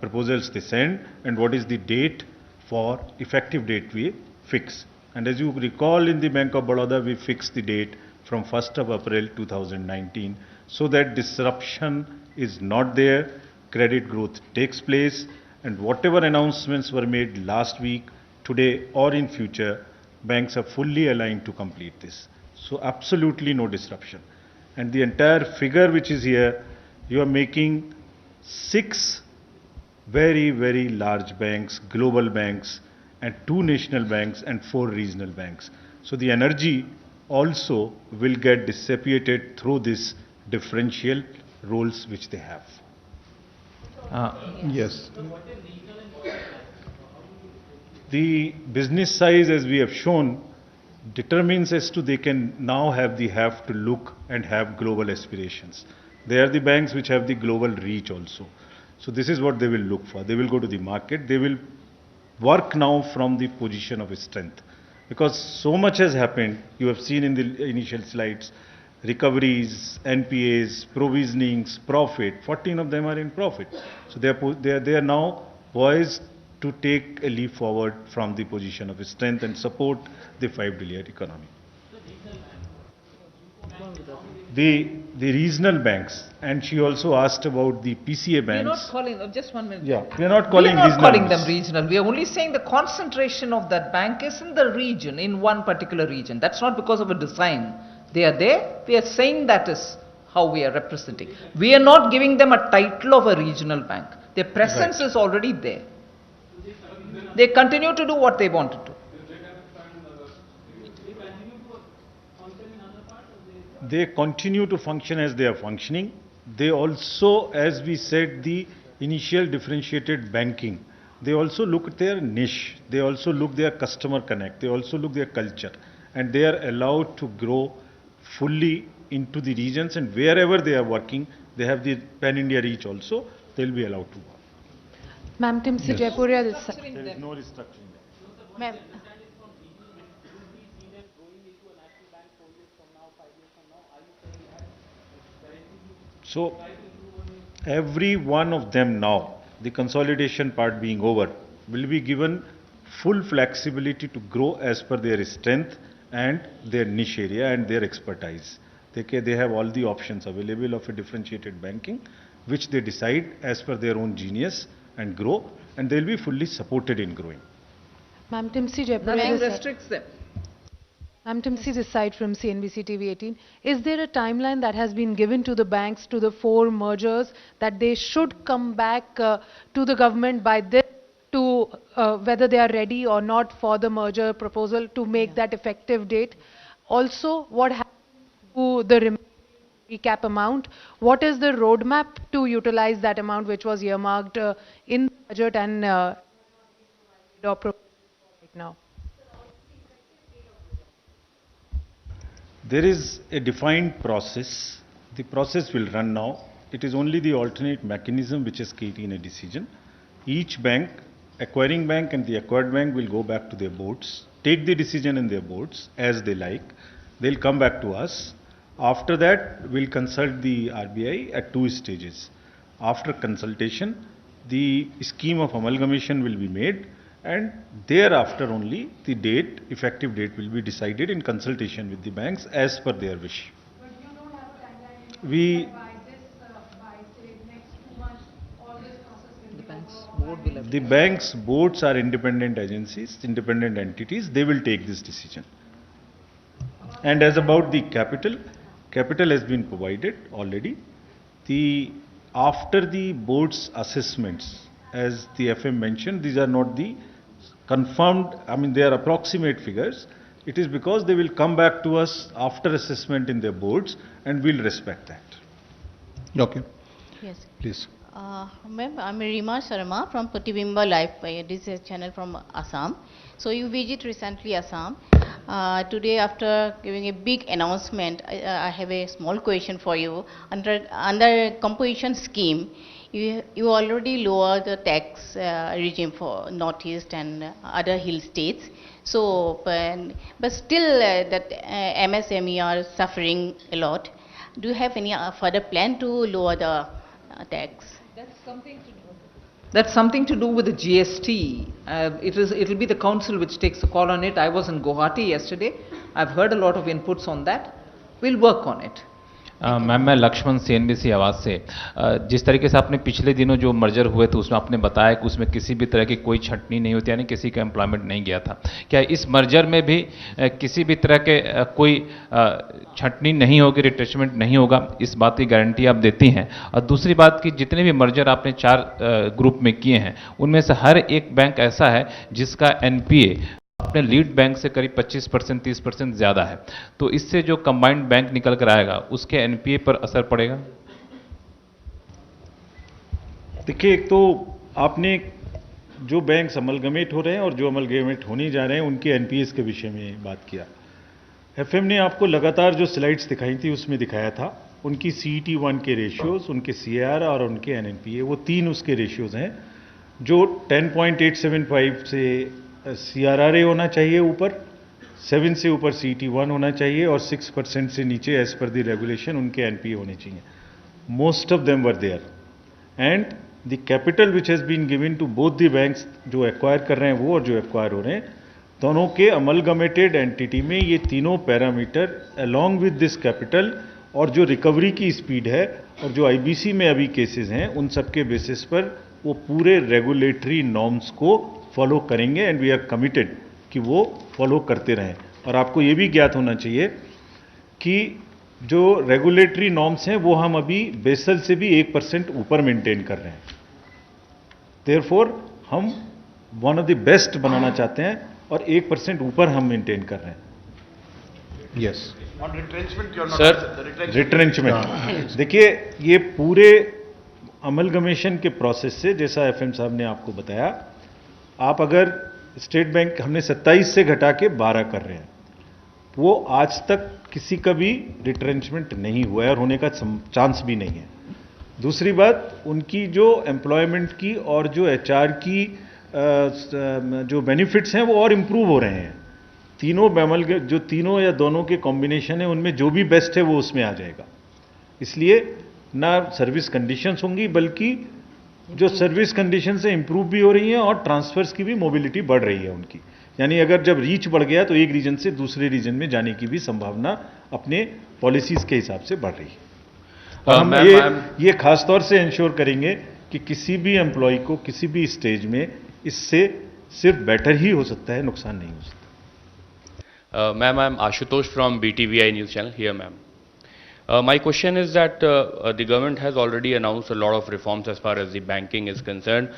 C: proposals they send and what is the date for effective date we fix. And as you recall, in the Bank of Baroda, we fixed the date from 1st of April 2019 so that disruption is not there, credit growth takes place, and whatever announcements were made last week, today or in future, banks are fully aligned to complete this. So absolutely no disruption. And the entire figure which is here, you are making 6 very, very large banks, global banks, and 2 national banks and 4 regional banks. So the energy also will get dissipated through this differential roles which they have.
A: Yes.
C: The business size, as we have shown, determines as to they can now have to look and have global aspirations. They are the banks which have the global reach also. So this is what they will look for. They will go to the market. They will work now from the position of strength. Because so much has happened, you have seen in the initial slides, recoveries, NPAs, provisionings, profit, 14 of them are in profit. So they are now poised to take a leap forward from the position of strength and support the 5 trillion economy. The regional banks, and she also asked about the PCA banks.
B: We are not calling them, just 1 minute.
C: Yeah, we are not calling
B: them regional. We are only saying the concentration of that bank is in the region, in one particular region. That's not because of a design. They are there. We are saying that is how we are representing. We are not giving them a title of a regional bank. Their presence is already there. They continue to do what they want to do.
C: They continue to function as they are functioning. They also, as we said, the initial differentiated banking, they also look at their niche. They also look their customer connect. They also look their culture. And they are allowed to grow fully into the regions, and wherever they are working, they have the pan-India reach also, they will be allowed to work.
E: Ma'am, Timsi Jaipuria,
C: There is no restructuring.
E: Ma'am.
C: So, every one of them now, the consolidation part being over, will be given full flexibility to grow as per their strength and their niche area and their expertise. They have all the options available of a differentiated banking, which they decide as per their own genius and grow, and they will be fully supported in growing.
E: Ma'am, Timsi Jaipuria.
B: Nothing restricts them.
E: Ma'am, Timsi this side from CNBC TV 18. Is there a timeline that has been given to the banks, to the 4 mergers, that they should come back to the government by this, to whether they are ready or not for the merger proposal to make that effective date? Also, what happens to the recap amount? What is the roadmap to utilize that amount which was earmarked in the budget and right now?
C: There is a defined process. The process will run now. It is only the alternate mechanism which has taken a decision. Each bank, acquiring bank and the acquired bank, will go back to their boards, take the decision in their boards as they like. They'll come back to us. After that, we'll consult the RBI at 2 stages. After consultation, the scheme of amalgamation will be made, and thereafter only the date, effective date, will be decided in consultation with the banks as per their wish.
E: But you don't have a timeline by say next 2 months, all this process will be
C: The banks' boards are independent agencies, independent entities. They will take this decision. And as about the capital has been provided already. After the board's assessments, as the FM mentioned, these are not the confirmed, they are approximate figures. It is because they will come back to us after assessment in their boards, and we'll respect that.
A: Okay.
E: Yes.
A: Please.
F: Ma'am, I'm Rima Sharma from Pratibimba Live. This is a channel from Assam. So you visit recently Assam. Today, after giving a big announcement, I have a small question for you. Under composition scheme, you already lower the tax regime for Northeast and other hill states. So, but still that MSME are suffering a lot. Do you have any further plan to lower the tax?
B: That's something to do with the GST. It'll be the council which takes the call on it. I was in Guwahati yesterday. I've heard a lot of inputs on that. We'll work on it.
G: Ma'am मैं Lakshman CNBC आवाज़ से जिस तरीके से आपने पिछले दिनों जो मर्जर हुए थे उसमें आपने बताया कि उसमें किसी भी तरह की कोई छंटनी नहीं होती, यानी किसी का एम्प्लॉयमेंट नहीं गया था। क्या इस मर्जर में भी किसी भी तरह के कोई छंटनी नहीं होगी, रिट्रेचमेंट नहीं होगा, इस बात की गारंटी आप देती हैं? और दूसरी बात कि जितने भी मर्जर आपने 4 ग्रुप में किए हैं उनमें से हर एक बैंक ऐसा है जिसका NPA अपने लीड बैंक से करीब 25% 30% ज़्यादा है, तो इससे जो कंबाइंड बैंक निकल कर आएगा उसके NPA पर असर पड़ेगा?
C: देखिए, एक तो आपने जो बैंक अमलगमेट हो रहे हैं और जो अमलगमेट होने जा रहे हैं उनके NPAs के विषय में बात किया। FM ने आपको लगातार जो स्लाइड्स दिखाई थी उसमें दिखाया था उनकी CET1 के रेशियोज, उनके CAR और उनके NNPA, वो 3 उसके रेशियोज हैं जो 10.875 से CRRA होना चाहिए ऊपर, 7 से ऊपर CET1 होना चाहिए और 6% से नीचे एज पर द रेगुलेशन उनके NPA होने चाहिए। Most of them were there and the capital which has been given to both the banks, जो एक्वायर कर रहे हैं वो और जो एक्वायर हो रहे हैं, दोनों के अमलगमेटेड एंटिटी में ये तीनों parameter along with this capital और जो रिकवरी की स्पीड है और जो IBC में अभी केसेस हैं उन सब के बेसिस पर वो पूरे रेगुलेटरी नॉर्म्स को फॉलो करेंगे एंड वी आर कमिटेड कि वो फॉलो करते रहें। और आपको ये भी ज्ञात होना चाहिए कि जो रेगुलेटरी नॉर्म्स हैं वो हम अभी बेसल से भी 1% ऊपर मेंटेन कर रहे हैं। देयरफॉर हम वन ऑफ द बेस्ट बनाना चाहते हैं और 1% ऊपर हम मेंटेन कर रहे हैं।
A: Yes.
H: On retrenchment, you're not
G: Sir,
H: the
C: retrenchment, देखिए ये पूरे अमलगमेशन के प्रोसेस से, जैसा FM साहब ने आपको बताया, आप अगर स्टेट बैंक हमने 27 से घटा के 12 कर रहे हैं, वो आज तक किसी का भी रिट्रेंचमेंट नहीं हुआ है और होने का चांस भी नहीं है। दूसरी बात, उनकी जो एम्प्लॉयमेंट की और जो HR की जो बेनिफिट्स हैं वो और इम्प्रूव हो रहे हैं। जो तीनों या दोनों के कॉम्बिनेशन है उनमें जो भी बेस्ट है वो उसमें आ जाएगा। इसलिए ना सर्विस कंडीशंस होंगी बल्कि जो सर्विस कंडीशन से इंप्रूव भी हो रही हैं और ट्रांसफर्स की भी मोबिलिटी बढ़ रही है उनकी। यानी अगर जब रीच बढ़ गया तो एक रीजन से दूसरे रीजन में जाने की भी संभावना अपने पॉलिसीज के हिसाब से बढ़ रही है। और हम ये खास तौर से इंश्योर करेंगे कि किसी भी एम्प्लॉय को किसी भी स्टेज में इससे सिर्फ बेटर ही हो सकता है, नुकसान नहीं हो सकता।
I: Ma'am, I'm Ashutosh from BTVI News Channel here, ma'am. My question is that the government has already announced a lot of reforms as far as the banking is concerned.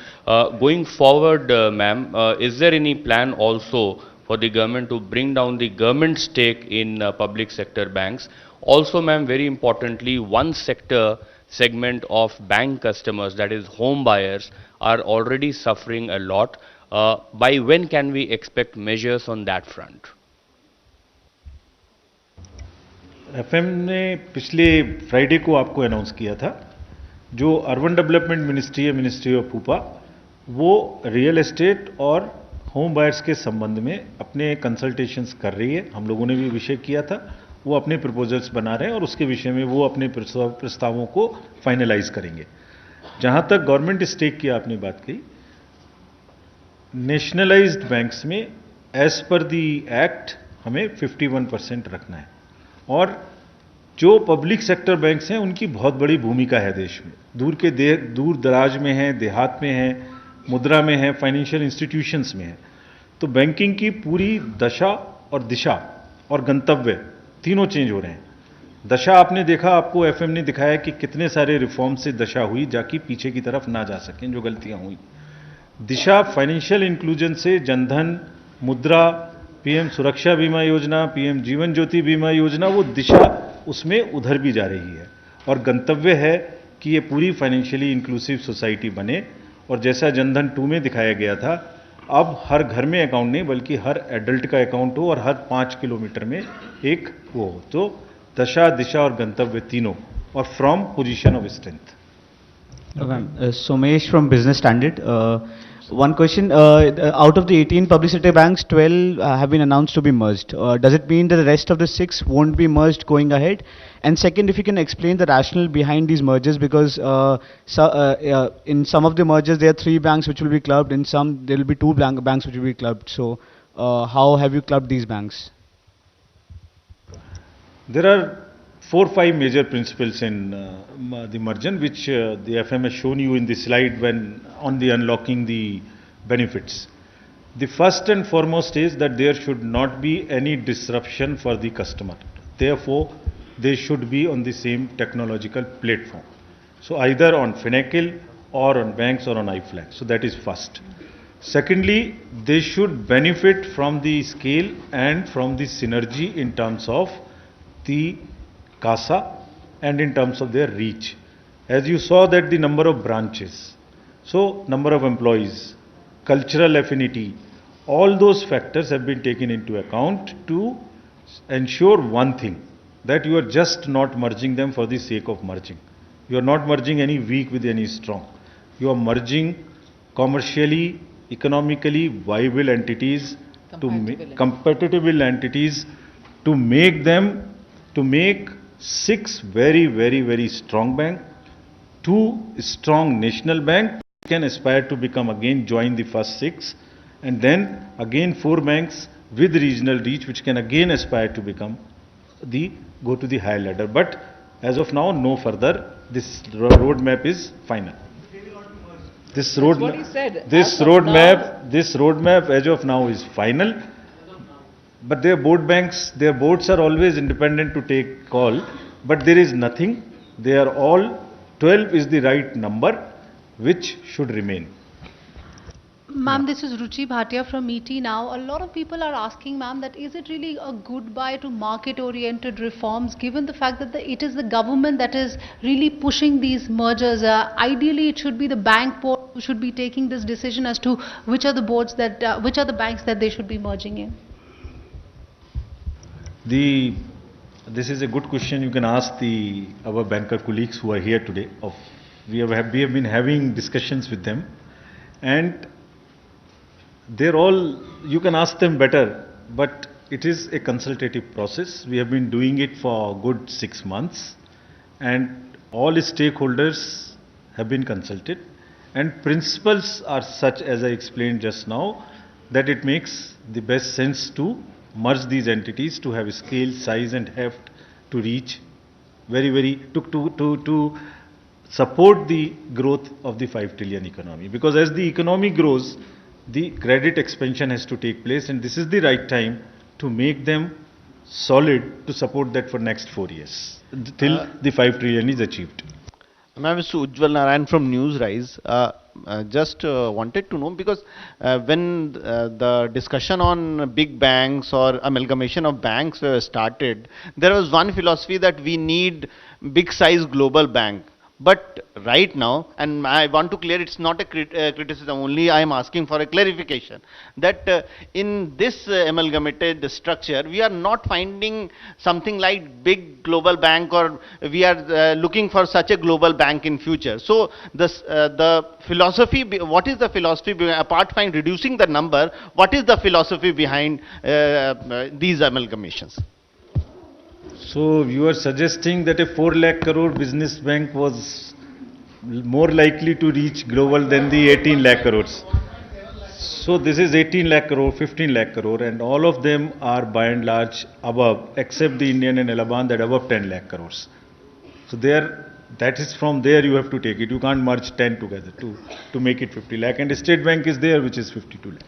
I: Going forward, ma'am, is there any plan also for the government to bring down the government stake in public sector banks? Also, ma'am, very importantly, one segment of bank customers, that is home buyers, are already suffering a lot. By when can we expect measures on that front?
C: FM ने पिछले Friday को आपको announce किया था, जो urban development ministry है, ministry of ऊपा, वो real estate और होम बायर्स के संबंध में अपने कंसल्टेशंस कर रही है। हम लोगों ने भी विषय किया था, वो अपने प्रपोजल्स बना रहे हैं और उसके विषय में वो अपने प्रस्तावों को फाइनलाइज करेंगे। जहां तक गवर्नमेंट स्टेक की आपने बात कही, नेशनलाइज्ड बैंक्स में एज पर दी एक्ट हमें 51% रखना है और जो पब्लिक सेक्टर बैंक्स हैं उनकी बहुत बड़ी भूमिका है देश में। दूर दराज में है, देहात में है, मुद्रा में है, फाइनेंशियल इंस्टीट्यूशंस में है। तो बैंकिंग की पूरी दशा और दिशा और गंतव्य तीनों चेंज हो रहे हैं। दशा आपने देखा, आपको FM ने दिखाया कि कितने सारे रिफॉर्म से दशा हुई जाकि पीछे की तरफ ना जा सकें जो गलतियां हुई। दिशा फाइनेंशियल इंक्लूजन से जनधन, मुद्रा, PM सुरक्षा बीमा योजना, PM जीवन ज्योति बीमा योजना, वो दिशा उसमें उधर भी जा रही है और गंतव्य है कि ये पूरी फाइनेंशियली इंक्लूसिव सोसाइटी बने, और जैसा जनधन 2 में दिखाया गया था, अब हर घर में अकाउंट नहीं बल्कि हर एडल्ट का अकाउंट हो और हर 5 किलोमीटर में एक वो हो, तो दशा, दिशा और गंतव्य तीनों, और from position of strength.
H: Somesh from Business Standard. One question, out of the 18 public sector banks, 12 have been announced to be merged. Does it mean that the rest of the 6 won't be merged going ahead? And second, if you can explain the rationale behind these mergers, because in some of the mergers there are 3 banks which will be clubbed, in some there will be 2 banks which will be clubbed. So how have you clubbed these banks?
C: There are 4-5 major principles in the merger, which the FM has shown you in the slide when on the unlocking the benefits. The first and foremost is that there should not be any disruption for the customer. Therefore, they should be on the same technological platform. So either on Finacle or on banks or on iFlag. So that is first. Secondly, they should benefit from the scale and from the synergy in terms of the CASA and in terms of their reach. As you saw that the number of branches, so number of employees, cultural affinity, all those factors have been taken into account to ensure one thing, that you are just not merging them for the sake of merging. You are not merging any weak with any strong. You are merging commercially, economically viable entities, compatible entities, to make 6 very, very, very strong bank, 2 strong national bank can aspire to become again join the first 6, and then again 4 banks with regional reach which can again aspire to become go to the higher ladder. But as of now, no further. This roadmap is final. This roadmap as of now is final. But their boards are always independent to take call, but there is nothing. They are all, 12 is the right number, which should remain.
E: Ma'am, this is Ruchi Bhatia from ET now. A lot of people are asking, ma'am, that is it really a goodbye to market-oriented reforms, given the fact that it is the government that is really pushing these mergers? Ideally, it should be the bank board who should be taking this decision as to which are the boards that, which are the banks that they should be merging in.
C: This is a good question. You can ask our banker colleagues who are here today. We have been having discussions with them, and they're all, you can ask them better, but it is a consultative process. We have been doing it for a good 6 months, and all stakeholders have been consulted, and principles are such, as I explained just now, that it makes the best sense to merge these entities to have scale, size and heft to reach to support the growth of the 5 trillion economy. Because as the economy grows, the credit expansion has to take place, and this is the right time to make them solid to support that for next 4 years till the 5 trillion is achieved.
J: Ma'am, Mr. Ujjwal Narayan from Newsrise. Just wanted to know, because when the discussion on big banks or amalgamation of banks started, there was one philosophy that we need big size global bank. But right now, and I want to clear, it's not a criticism, only I am asking for a clarification, that in this amalgamated structure, we are not finding something like big global bank, or we are looking for such a global bank in future. So the philosophy, what is the philosophy, apart from reducing the number, what is the philosophy behind these amalgamations?
C: So you are suggesting that a 4 lakh crore business bank was more likely to reach global than the 18 lakh crores. So this is 18 lakh crore, 15 lakh crore, and all of them are by and large above, except the Indian and Elaban that above 10 lakh crores. So that is from there you have to take it. You can't merge 10 together to make it 50 lakh, and State Bank is there which is 52 lakh.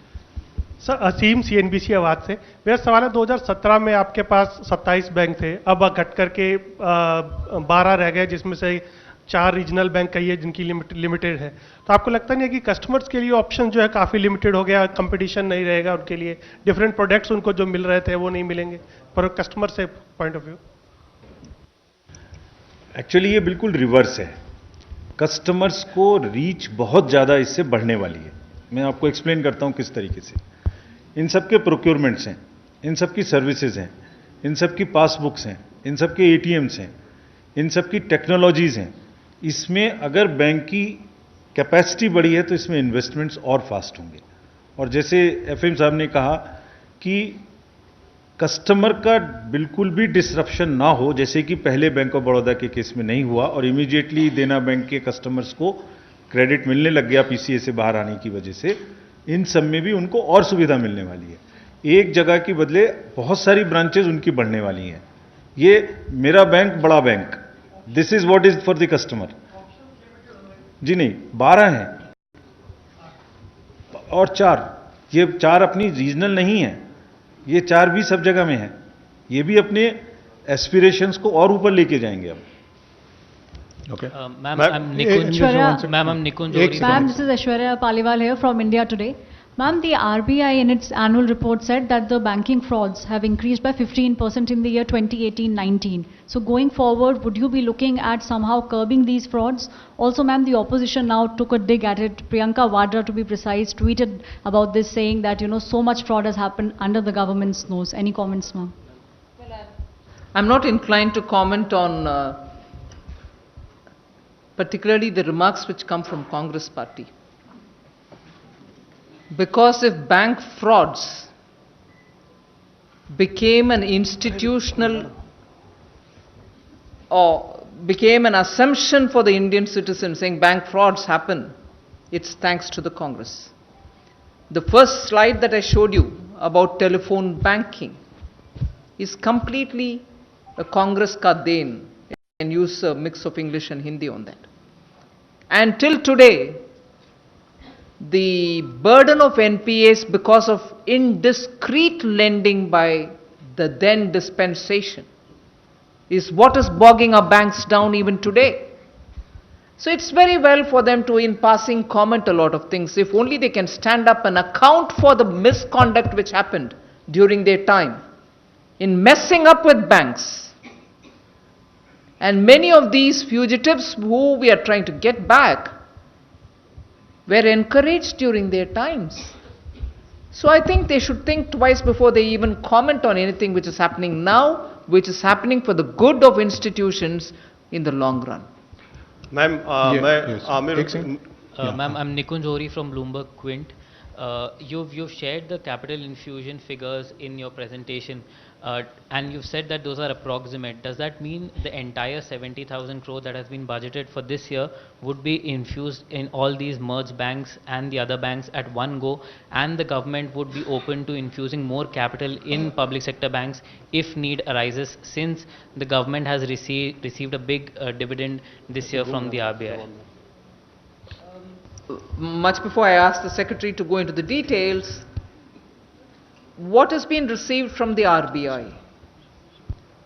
K: Sir, Asim CNBC Awaaz से मेरा सवाल है, 2017 में आपके पास 27 bank थे, अब घट करके 12 रह गए, जिसमें से 4 रीजनल बैंक कही है जिनकी लिमिटेड है. तो आपको लगता नहीं है कि कस्टमर्स के लिए ऑप्शन जो है काफ़ी लिमिटेड हो गया, कंपटीशन नहीं रहेगा उनके लिए, डिफरेंट प्रोडक्ट्स उनको जो मिल रहे थे वो नहीं मिलेंगे पर कस्टमर से पॉइंट ऑफ व्यू?
C: एक्चुअली ये बिल्कुल रिवर्स है. कस्टमर्स को रीच बहुत ज़्यादा इससे बढ़ने वाली है। मैं आपको एक्सप्लेन करता हूं किस तरीके से। इन सब के प्रोक्योरमेंट्स हैं, इन सब की सर्विसेज हैं, इन सब की पासबुक्स हैं, इन सब के एटीएम्स हैं, इन सब की टेक्नोलॉजीज हैं। इसमें अगर बैंक की कैपेसिटी बढ़ी है तो इसमें इन्वेस्टमेंट्स और फास्ट होंगे। और जैसे एफएम साहब ने कहा कि कस्टमर का बिल्कुल भी डिसरप्शन ना हो, जैसे कि पहले बैंक ऑफ बड़ौदा के केस में नहीं हुआ और इमीडिएटली देना बैंक के कस्टमर्स को क्रेडिट मिलने लग गया पीसीए से बाहर आने की वजह से। इन सब में भी उनको और सुविधा मिलने वाली है। एक जगह के बदले बहुत सारी ब्रांचेज उनकी बढ़ने वाली हैं। ये मेरा बैंक बड़ा bank, this is what is for the customer. जी नहीं, 12 हैं और 4, ये 4 अपनी रीजनल नहीं है, ये 4 भी सब जगह में है। ये भी अपने एस्पिरेशंस को और ऊपर लेके जाएंगे अब। Okay.
L: Ma'am, I'm Nikunj. Ma'am, this is Aishwarya Paliwal here from India Today. Ma'am, the RBI in its annual report said that the banking frauds have increased by 15% in the year 2018-19. So going forward, would you be looking at somehow curbing these frauds? Also, ma'am, the opposition now took a dig at it. Priyanka Vadra, to be precise, tweeted about this, saying that, so much fraud has happened under the government's nose. Any comments, ma'am?
B: I'm not inclined to comment on particularly the remarks which come from Congress party. Because if bank frauds became an institutional or became an assumption for the Indian citizen saying bank frauds happen, it's thanks to the Congress. The first slide that I showed you about telephone banking is completely a Congress ka deen. And use a mix of English and Hindi on that. And till today, the burden of NPAs because of indiscreet lending by the then dispensation is what is bogging our banks down even today. So it's very well for them to, in passing, comment a lot of things. If only they can stand up and account for the misconduct which happened during their time in messing up with banks. And many of these fugitives who we are trying to get back were encouraged during their times. So I think they should think twice before they even comment on anything which is happening now, which is happening for the good of institutions in the long run.
M: Ma'am,
L: Ma'am, I'm Nikunj from Bloomberg Quint. You've shared the capital infusion figures in your presentation, and you've said that those are approximate. Does that mean the entire 70,000 crore that has been budgeted for this year would be infused in all these merged banks and the other banks at one go, and the government would be open to infusing more capital in public sector banks if need arises, since the government has received a big dividend this year from the RBI?
B: Much before I ask the Secretary to go into the details, what has been received from the RBI?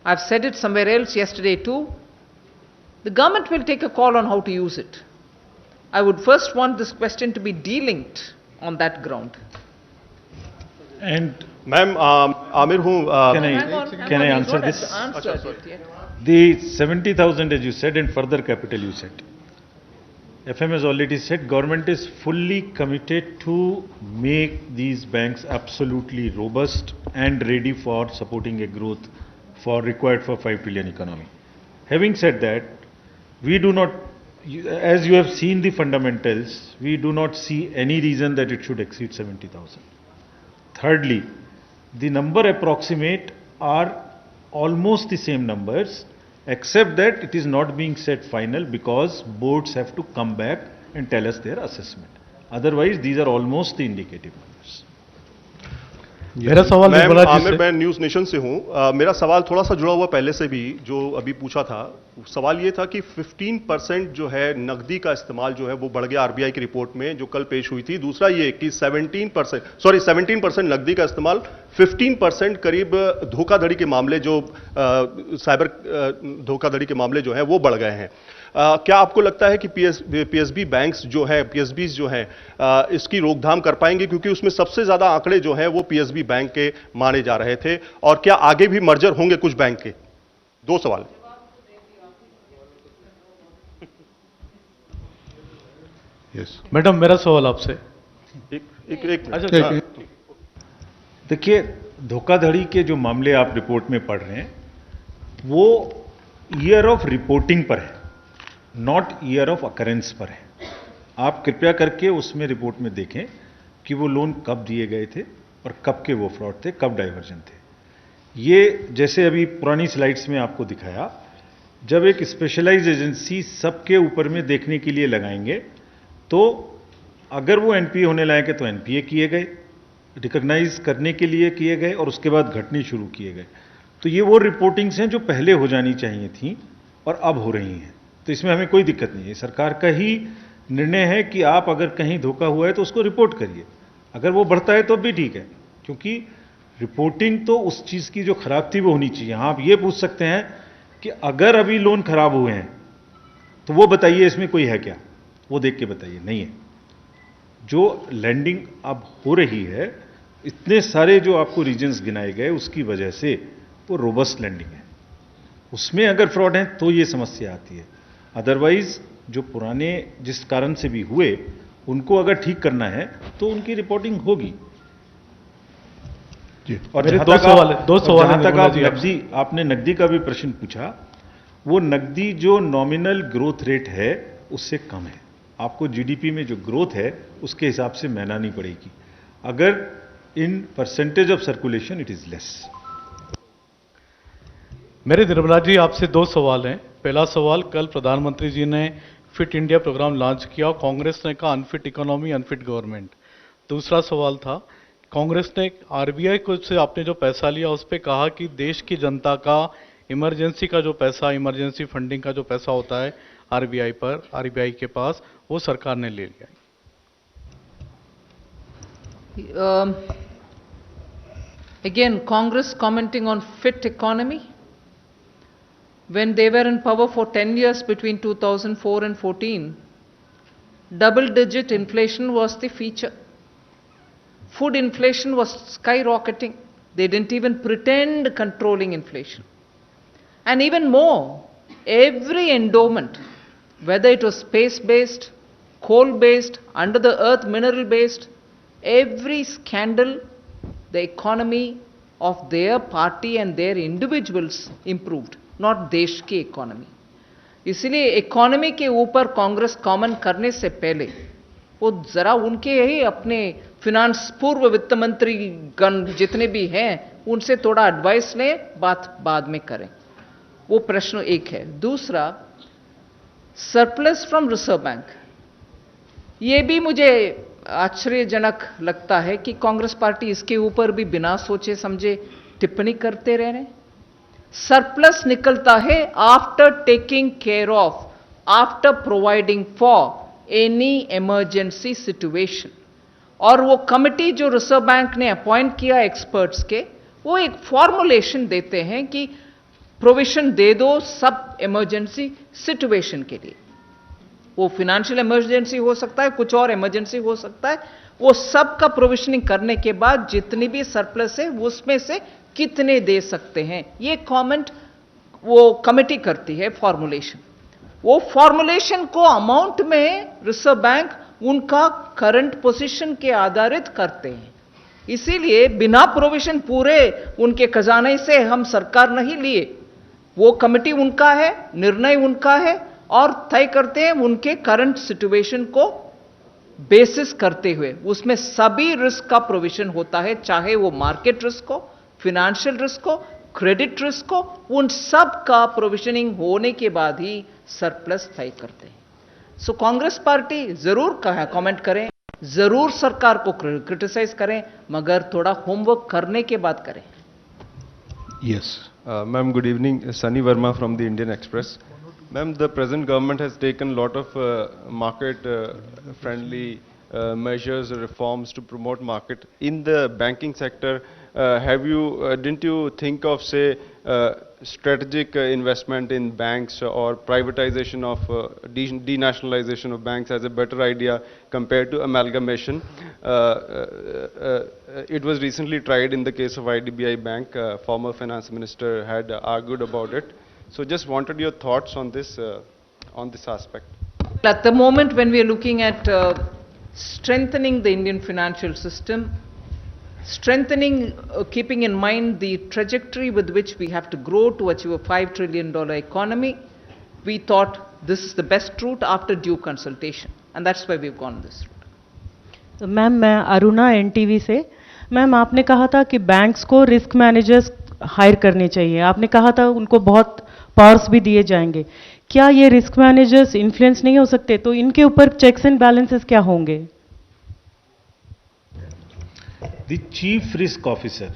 B: I've said it somewhere else yesterday too. The government will take a call on how to use it. I would first want this question to be delinked on that ground.
C: And
M: ma'am, Amir who
C: can I answer this? The 70,000 as you said, and further capital you said. FM has already said government is fully committed to make these banks absolutely robust and ready for supporting a growth required for 5 trillion economy. Having said that, we do not, as you have seen the fundamentals, we do not see any reason that it should exceed 70,000. Thirdly, the number approximate are almost the same numbers, except that it is not being set final because boards have to come back and tell us their assessment. Otherwise, these are almost the indicative numbers.
M: मेरा सवाल आमिर, मैं news nation से हूं। मेरा सवाल थोड़ा सा जुड़ा हुआ पहले से भी जो अभी पूछा था। सवाल ये था कि 15% जो है नकदी का इस्तेमाल जो है वो बढ़ गया आरबीआई की रिपोर्ट में जो कल पेश हुई थी। दूसरा ये कि 17% नकदी का इस्तेमाल, 15% करीब धोखाधड़ी के मामले जो साइबर धोखाधड़ी के मामले जो है वो बढ़ गए हैं। क्या आपको लगता है कि पीएसबी बैंक्स जो है, पीएसबीज जो है, इसकी रोकथाम कर पाएंगे? क्योंकि उसमें सबसे ज्यादा आंकड़े जो हैं वो पीएसबी बैंक के माने जा रहे थे। और क्या आगे भी मर्जर होंगे कुछ बैंक के? 2 सवाल।
A: Yes.
N: मैडम मेरा सवाल आपसे
M: एक
N: अच्छा
C: देखिए, धोखाधड़ी के जो मामले आप रिपोर्ट में पढ़ रहे हैं, वो ईयर ऑफ रिपोर्टिंग पर है, नॉट ईयर ऑफ अकरेंस पर है। आप कृपया करके उसमें रिपोर्ट में देखें कि वो लोन कब दिए गए थे और कब के वो फ्रॉड थे, कब डाइवर्जन थे। ये जैसे अभी पुरानी स्लाइड्स में आपको दिखाया, जब एक स्पेशलाइज्ड एजेंसी सबके ऊपर में देखने के लिए लगाएंगे, तो अगर वो एनपीए होने लायक है तो एनपीए किए गए, रिकॉग्नाइज करने के लिए किए गए और उसके बाद घटने शुरू किए गए। तो ये वो रिपोर्टिंग्स हैं जो पहले हो जानी चाहिए थी और अब हो रही हैं। तो इसमें हमें कोई दिक्कत नहीं है, सरकार का ही निर्णय है कि आप अगर कहीं धोखा हुआ है तो उसको रिपोर्ट करिए, अगर वो बढ़ता है तो भी ठीक है, क्योंकि रिपोर्टिंग तो उस चीज़ की जो खराब थी वो होनी चाहिए। हाँ, आप ये पूछ सकते हैं कि अगर अभी लोन खराब हुए हैं तो वो बताइए इसमें कोई है क्या, वो देख के बताइए, नहीं है। जो लैंडिंग अब हो रही है, इतने सारे जो आपको रीजन्स गिनाए गए, उसकी वजह से वो रोबस्ट लैंडिंग है। उसमें अगर फ्रॉड है तो ये समस्या आती है। अदरवाइज जो पुराने जिस कारण से भी हुए, उनको अगर ठीक करना है तो उनकी रिपोर्टिंग होगी। और
N: मेरे
C: जहां
N: दो
C: तक
N: सवाल
C: आप,
N: दो सवाल
C: जहां
N: हैं
C: तक
N: निर्मला
C: आप
N: जी
C: नकदी, आपने नकदी का भी प्रश्न पूछा, वो नकदी जो नॉमिनल ग्रोथ रेट है उससे कम है। आपको जीडीपी में जो ग्रोथ है उसके हिसाब से महंगानी पड़ेगी। अगर in percentage of circulation it is less.
N: मेरे निर्मला जी आपसे दो सवाल हैं। पहला सवाल, कल प्रधानमंत्री जी ने फिट इंडिया प्रोग्राम लॉन्च किया और कांग्रेस ने कहा अनफिट इकोनॉमी अनफिट गवर्नमेंट। दूसरा सवाल था, कांग्रेस ने आरबीआई को से आपने जो पैसा लिया उस पर कहा कि देश की जनता का इमरजेंसी का जो पैसा, इमरजेंसी फंडिंग का जो पैसा होता है आरबीआई के पास, वो सरकार ने ले लिया।
B: Again, Congress commenting on fit economy. When they were in power for 10 years between 2004 and 14, double-digit inflation was the feature. Food inflation was skyrocketing. They didn't even pretend controlling inflation. And even more, every endowment, whether it was space-based, coal-based, under-the-earth mineral-based, every scandal, the economy of their party and their individuals improved, not देश की economy. इसलिए economy के ऊपर Congress common करने से पहले वो जरा उनके ही अपने फिनांस पूर्व वित्त मंत्री गण जितने भी हैं उनसे थोड़ा एडवाइस लें, बात बाद में करें। वो प्रश्न एक है। दूसरा, सरप्लस फ्रॉम रिजर्व बैंक, ये भी मुझे आश्चर्यजनक लगता है कि कांग्रेस पार्टी इसके ऊपर भी बिना सोचे समझे टिप्पणी करते रह रहे हैं। सरप्लस निकलता है after taking care of, after providing for any emergency situation. और वो कमिटी जो रिजर्व बैंक ने अपॉइंट किया एक्सपर्ट्स के, वो एक फॉर्मुलेशन देते हैं कि प्रोविजन दे दो सब इमरजेंसी सिचुएशन के लिए। वो फाइनेंशियल इमरजेंसी हो सकता है, कुछ और इमरजेंसी हो सकता है। वो सब का प्रोविजनिंग करने के बाद जितनी भी सरप्लस है उसमें से कितने दे सकते हैं, ये कमेंट वो कमेटी करती है, फॉर्मुलेशन। वो फॉर्मुलेशन को अमाउंट में रिजर्व बैंक उनका करंट पोजीशन के आधारित करते हैं। इसीलिए बिना प्रोविजन पूरे उनके खजाने से हम सरकार नहीं लिए। वो कमेटी उनका है, निर्णय उनका है और तय करते हैं उनके करंट सिचुएशन को बेसिस करते हुए। उसमें सभी रिस्क का प्रोविजन होता है, चाहे वो मार्केट रिस्क हो, फिनेंशियल रिस्क हो, क्रेडिट रिस्क हो, उन सब का प्रोविजनिंग होने के बाद ही सरप्लस तय करते हैं। सो कांग्रेस पार्टी जरूर कमेंट करें, जरूर सरकार को क्रिटिसाइज करें, मगर थोड़ा होमवर्क करने के बाद करें।
O: Yes. Ma'am, good evening. Sunny Verma from the Indian Express. Ma'am, the present government has taken a lot of market-friendly measures, reforms to promote market. In the banking sector, didn't you think of, say, strategic investment in banks or privatization of, denationalization of banks as a better idea compared to amalgamation? It was recently tried in the case of IDBI Bank. Former finance minister had argued about it. So just wanted your thoughts on this aspect.
B: At the moment when we are looking at strengthening the Indian financial system, strengthening, keeping in mind the trajectory with which we have to grow to achieve a $5 trillion economy, we thought this is the best route after due consultation, and that's why we've gone this route.
P: तो ma'am मैं Aruna NTV से। Ma'am आपने कहा था कि banks को risk managers hire करने चाहिए, आपने कहा था उनको बहुत पावर्स भी दिए जाएंगे। क्या ये रिस्क मैनेजर्स इन्फ्लुएंस नहीं हो सकते? तो इनके ऊपर चेक्स एंड बैलेंसेस क्या होंगे?
C: द चीफ रिस्क ऑफिसर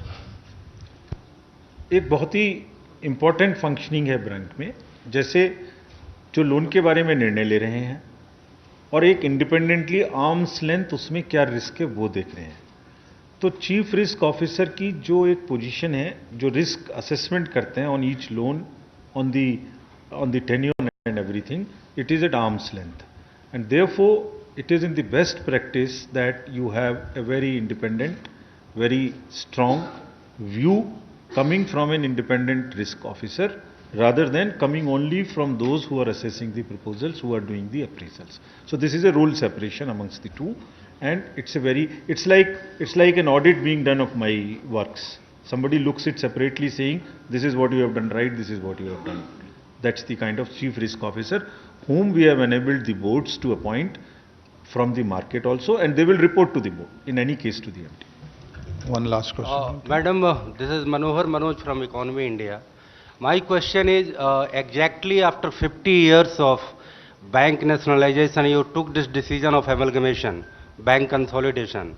C: एक बहुत ही इंपॉर्टेंट फंक्शनिंग है बैंक में, जैसे जो लोन के बारे में निर्णय ले रहे हैं और एक इंडिपेंडेंटली आर्म्स लेंथ उसमें क्या रिस्क है वो देख रहे हैं। तो चीफ रिस्क ऑफिसर की जो एक पोजीशन है, जो रिस्क असेसमेंट करते हैं on each loan, on the tenure and everything, it is at arms length, and therefore it is in the best practice that you have a very independent, very strong view coming from an independent risk officer rather than coming only from those who are assessing the proposals, who are doing the appraisals. So this is a role separation amongst the two, and it's like an audit being done of my works. Somebody looks it separately saying, this is what you have done right, this is what you have done. That's the kind of chief risk officer whom we have enabled the boards to appoint from the market also, and they will report to the board, in any case to the MD.
A: One last question.
Q: Madam, this is Manoj from Economy India. My question is, exactly after 50 years of bank nationalization, you took this decision of amalgamation, bank consolidation.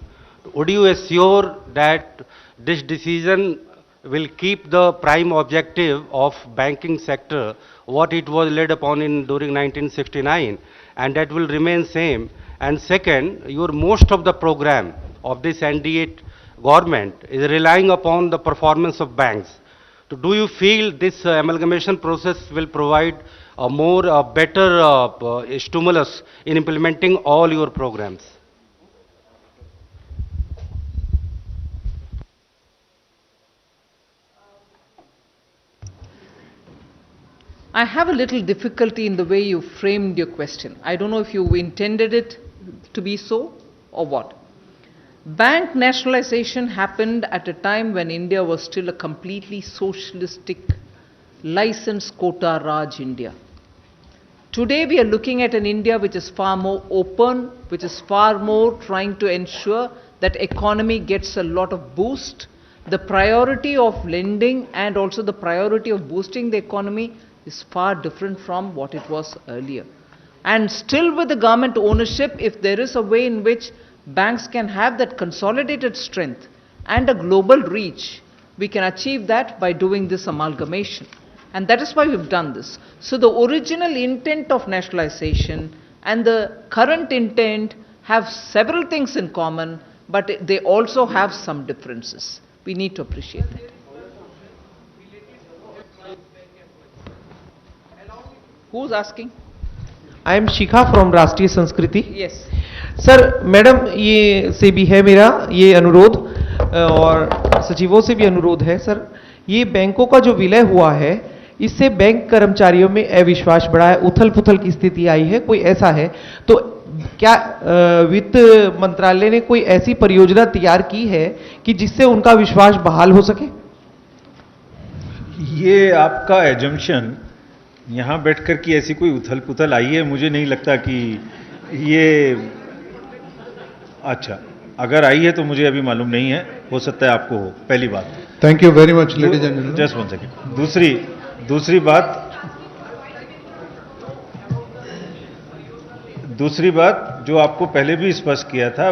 Q: Would you assure that this decision will keep the prime objective of banking sector, what it was laid upon during 1969, and that will remain same? And second, most of the program of this NDA government is relying upon the performance of banks. So do you feel this amalgamation process will provide a better stimulus in implementing all your programs?
B: I have a little difficulty in the way you framed your question. I don't know if you intended it to be so or what. Bank nationalization happened at a time when India was still a completely socialistic, licensed quota Raj India. Today we are looking at an India which is far more open, which is far more trying to ensure that economy gets a lot of boost. The priority of lending and also the priority of boosting the economy is far different from what it was earlier. And still with the government ownership, if there is a way in which banks can have that consolidated strength and a global reach, we can achieve that by doing this amalgamation. And that is why we've done this. So the original intent of nationalization and the current intent have several things in common, but they also have some differences. We need to appreciate that. Who's asking?
R: I am Shikha from राष्ट्रीय संस्कृति.
B: Yes.
R: Sir, madam ये से भी है मेरा ये अनुरोध और सचिवों से भी अनुरोध है सर, ये बैंकों का जो विलय हुआ है इससे बैंक कर्मचारियों में अविश्वास बढ़ा है, उथल पुथल की स्थिति आई है, कोई ऐसा है तो क्या वित्त मंत्रालय ने कोई ऐसी परियोजना तैयार की है कि जिससे उनका विश्वास बहाल हो सके?
C: ये आपका एजम्पशन यहाँ बैठकर की ऐसी कोई उथल पुथल आई है, मुझे नहीं लगता कि ये, अच्छा अगर आई है तो मुझे अभी मालूम नहीं है, हो सकता है आपको हो, पहली बात।
A: Thank you very much ladies and gentleman.
C: Just one second. दूसरी बात जो आपको पहले भी स्पष्ट किया था,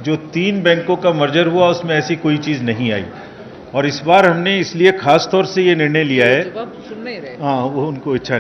C: जो 3 बैंकों का मर्जर हुआ उसमें ऐसी कोई चीज नहीं आई, और इस बार हमने इसलिए खास तौर से ये निर्णय लिया है, हाँ वो उनको इच्छा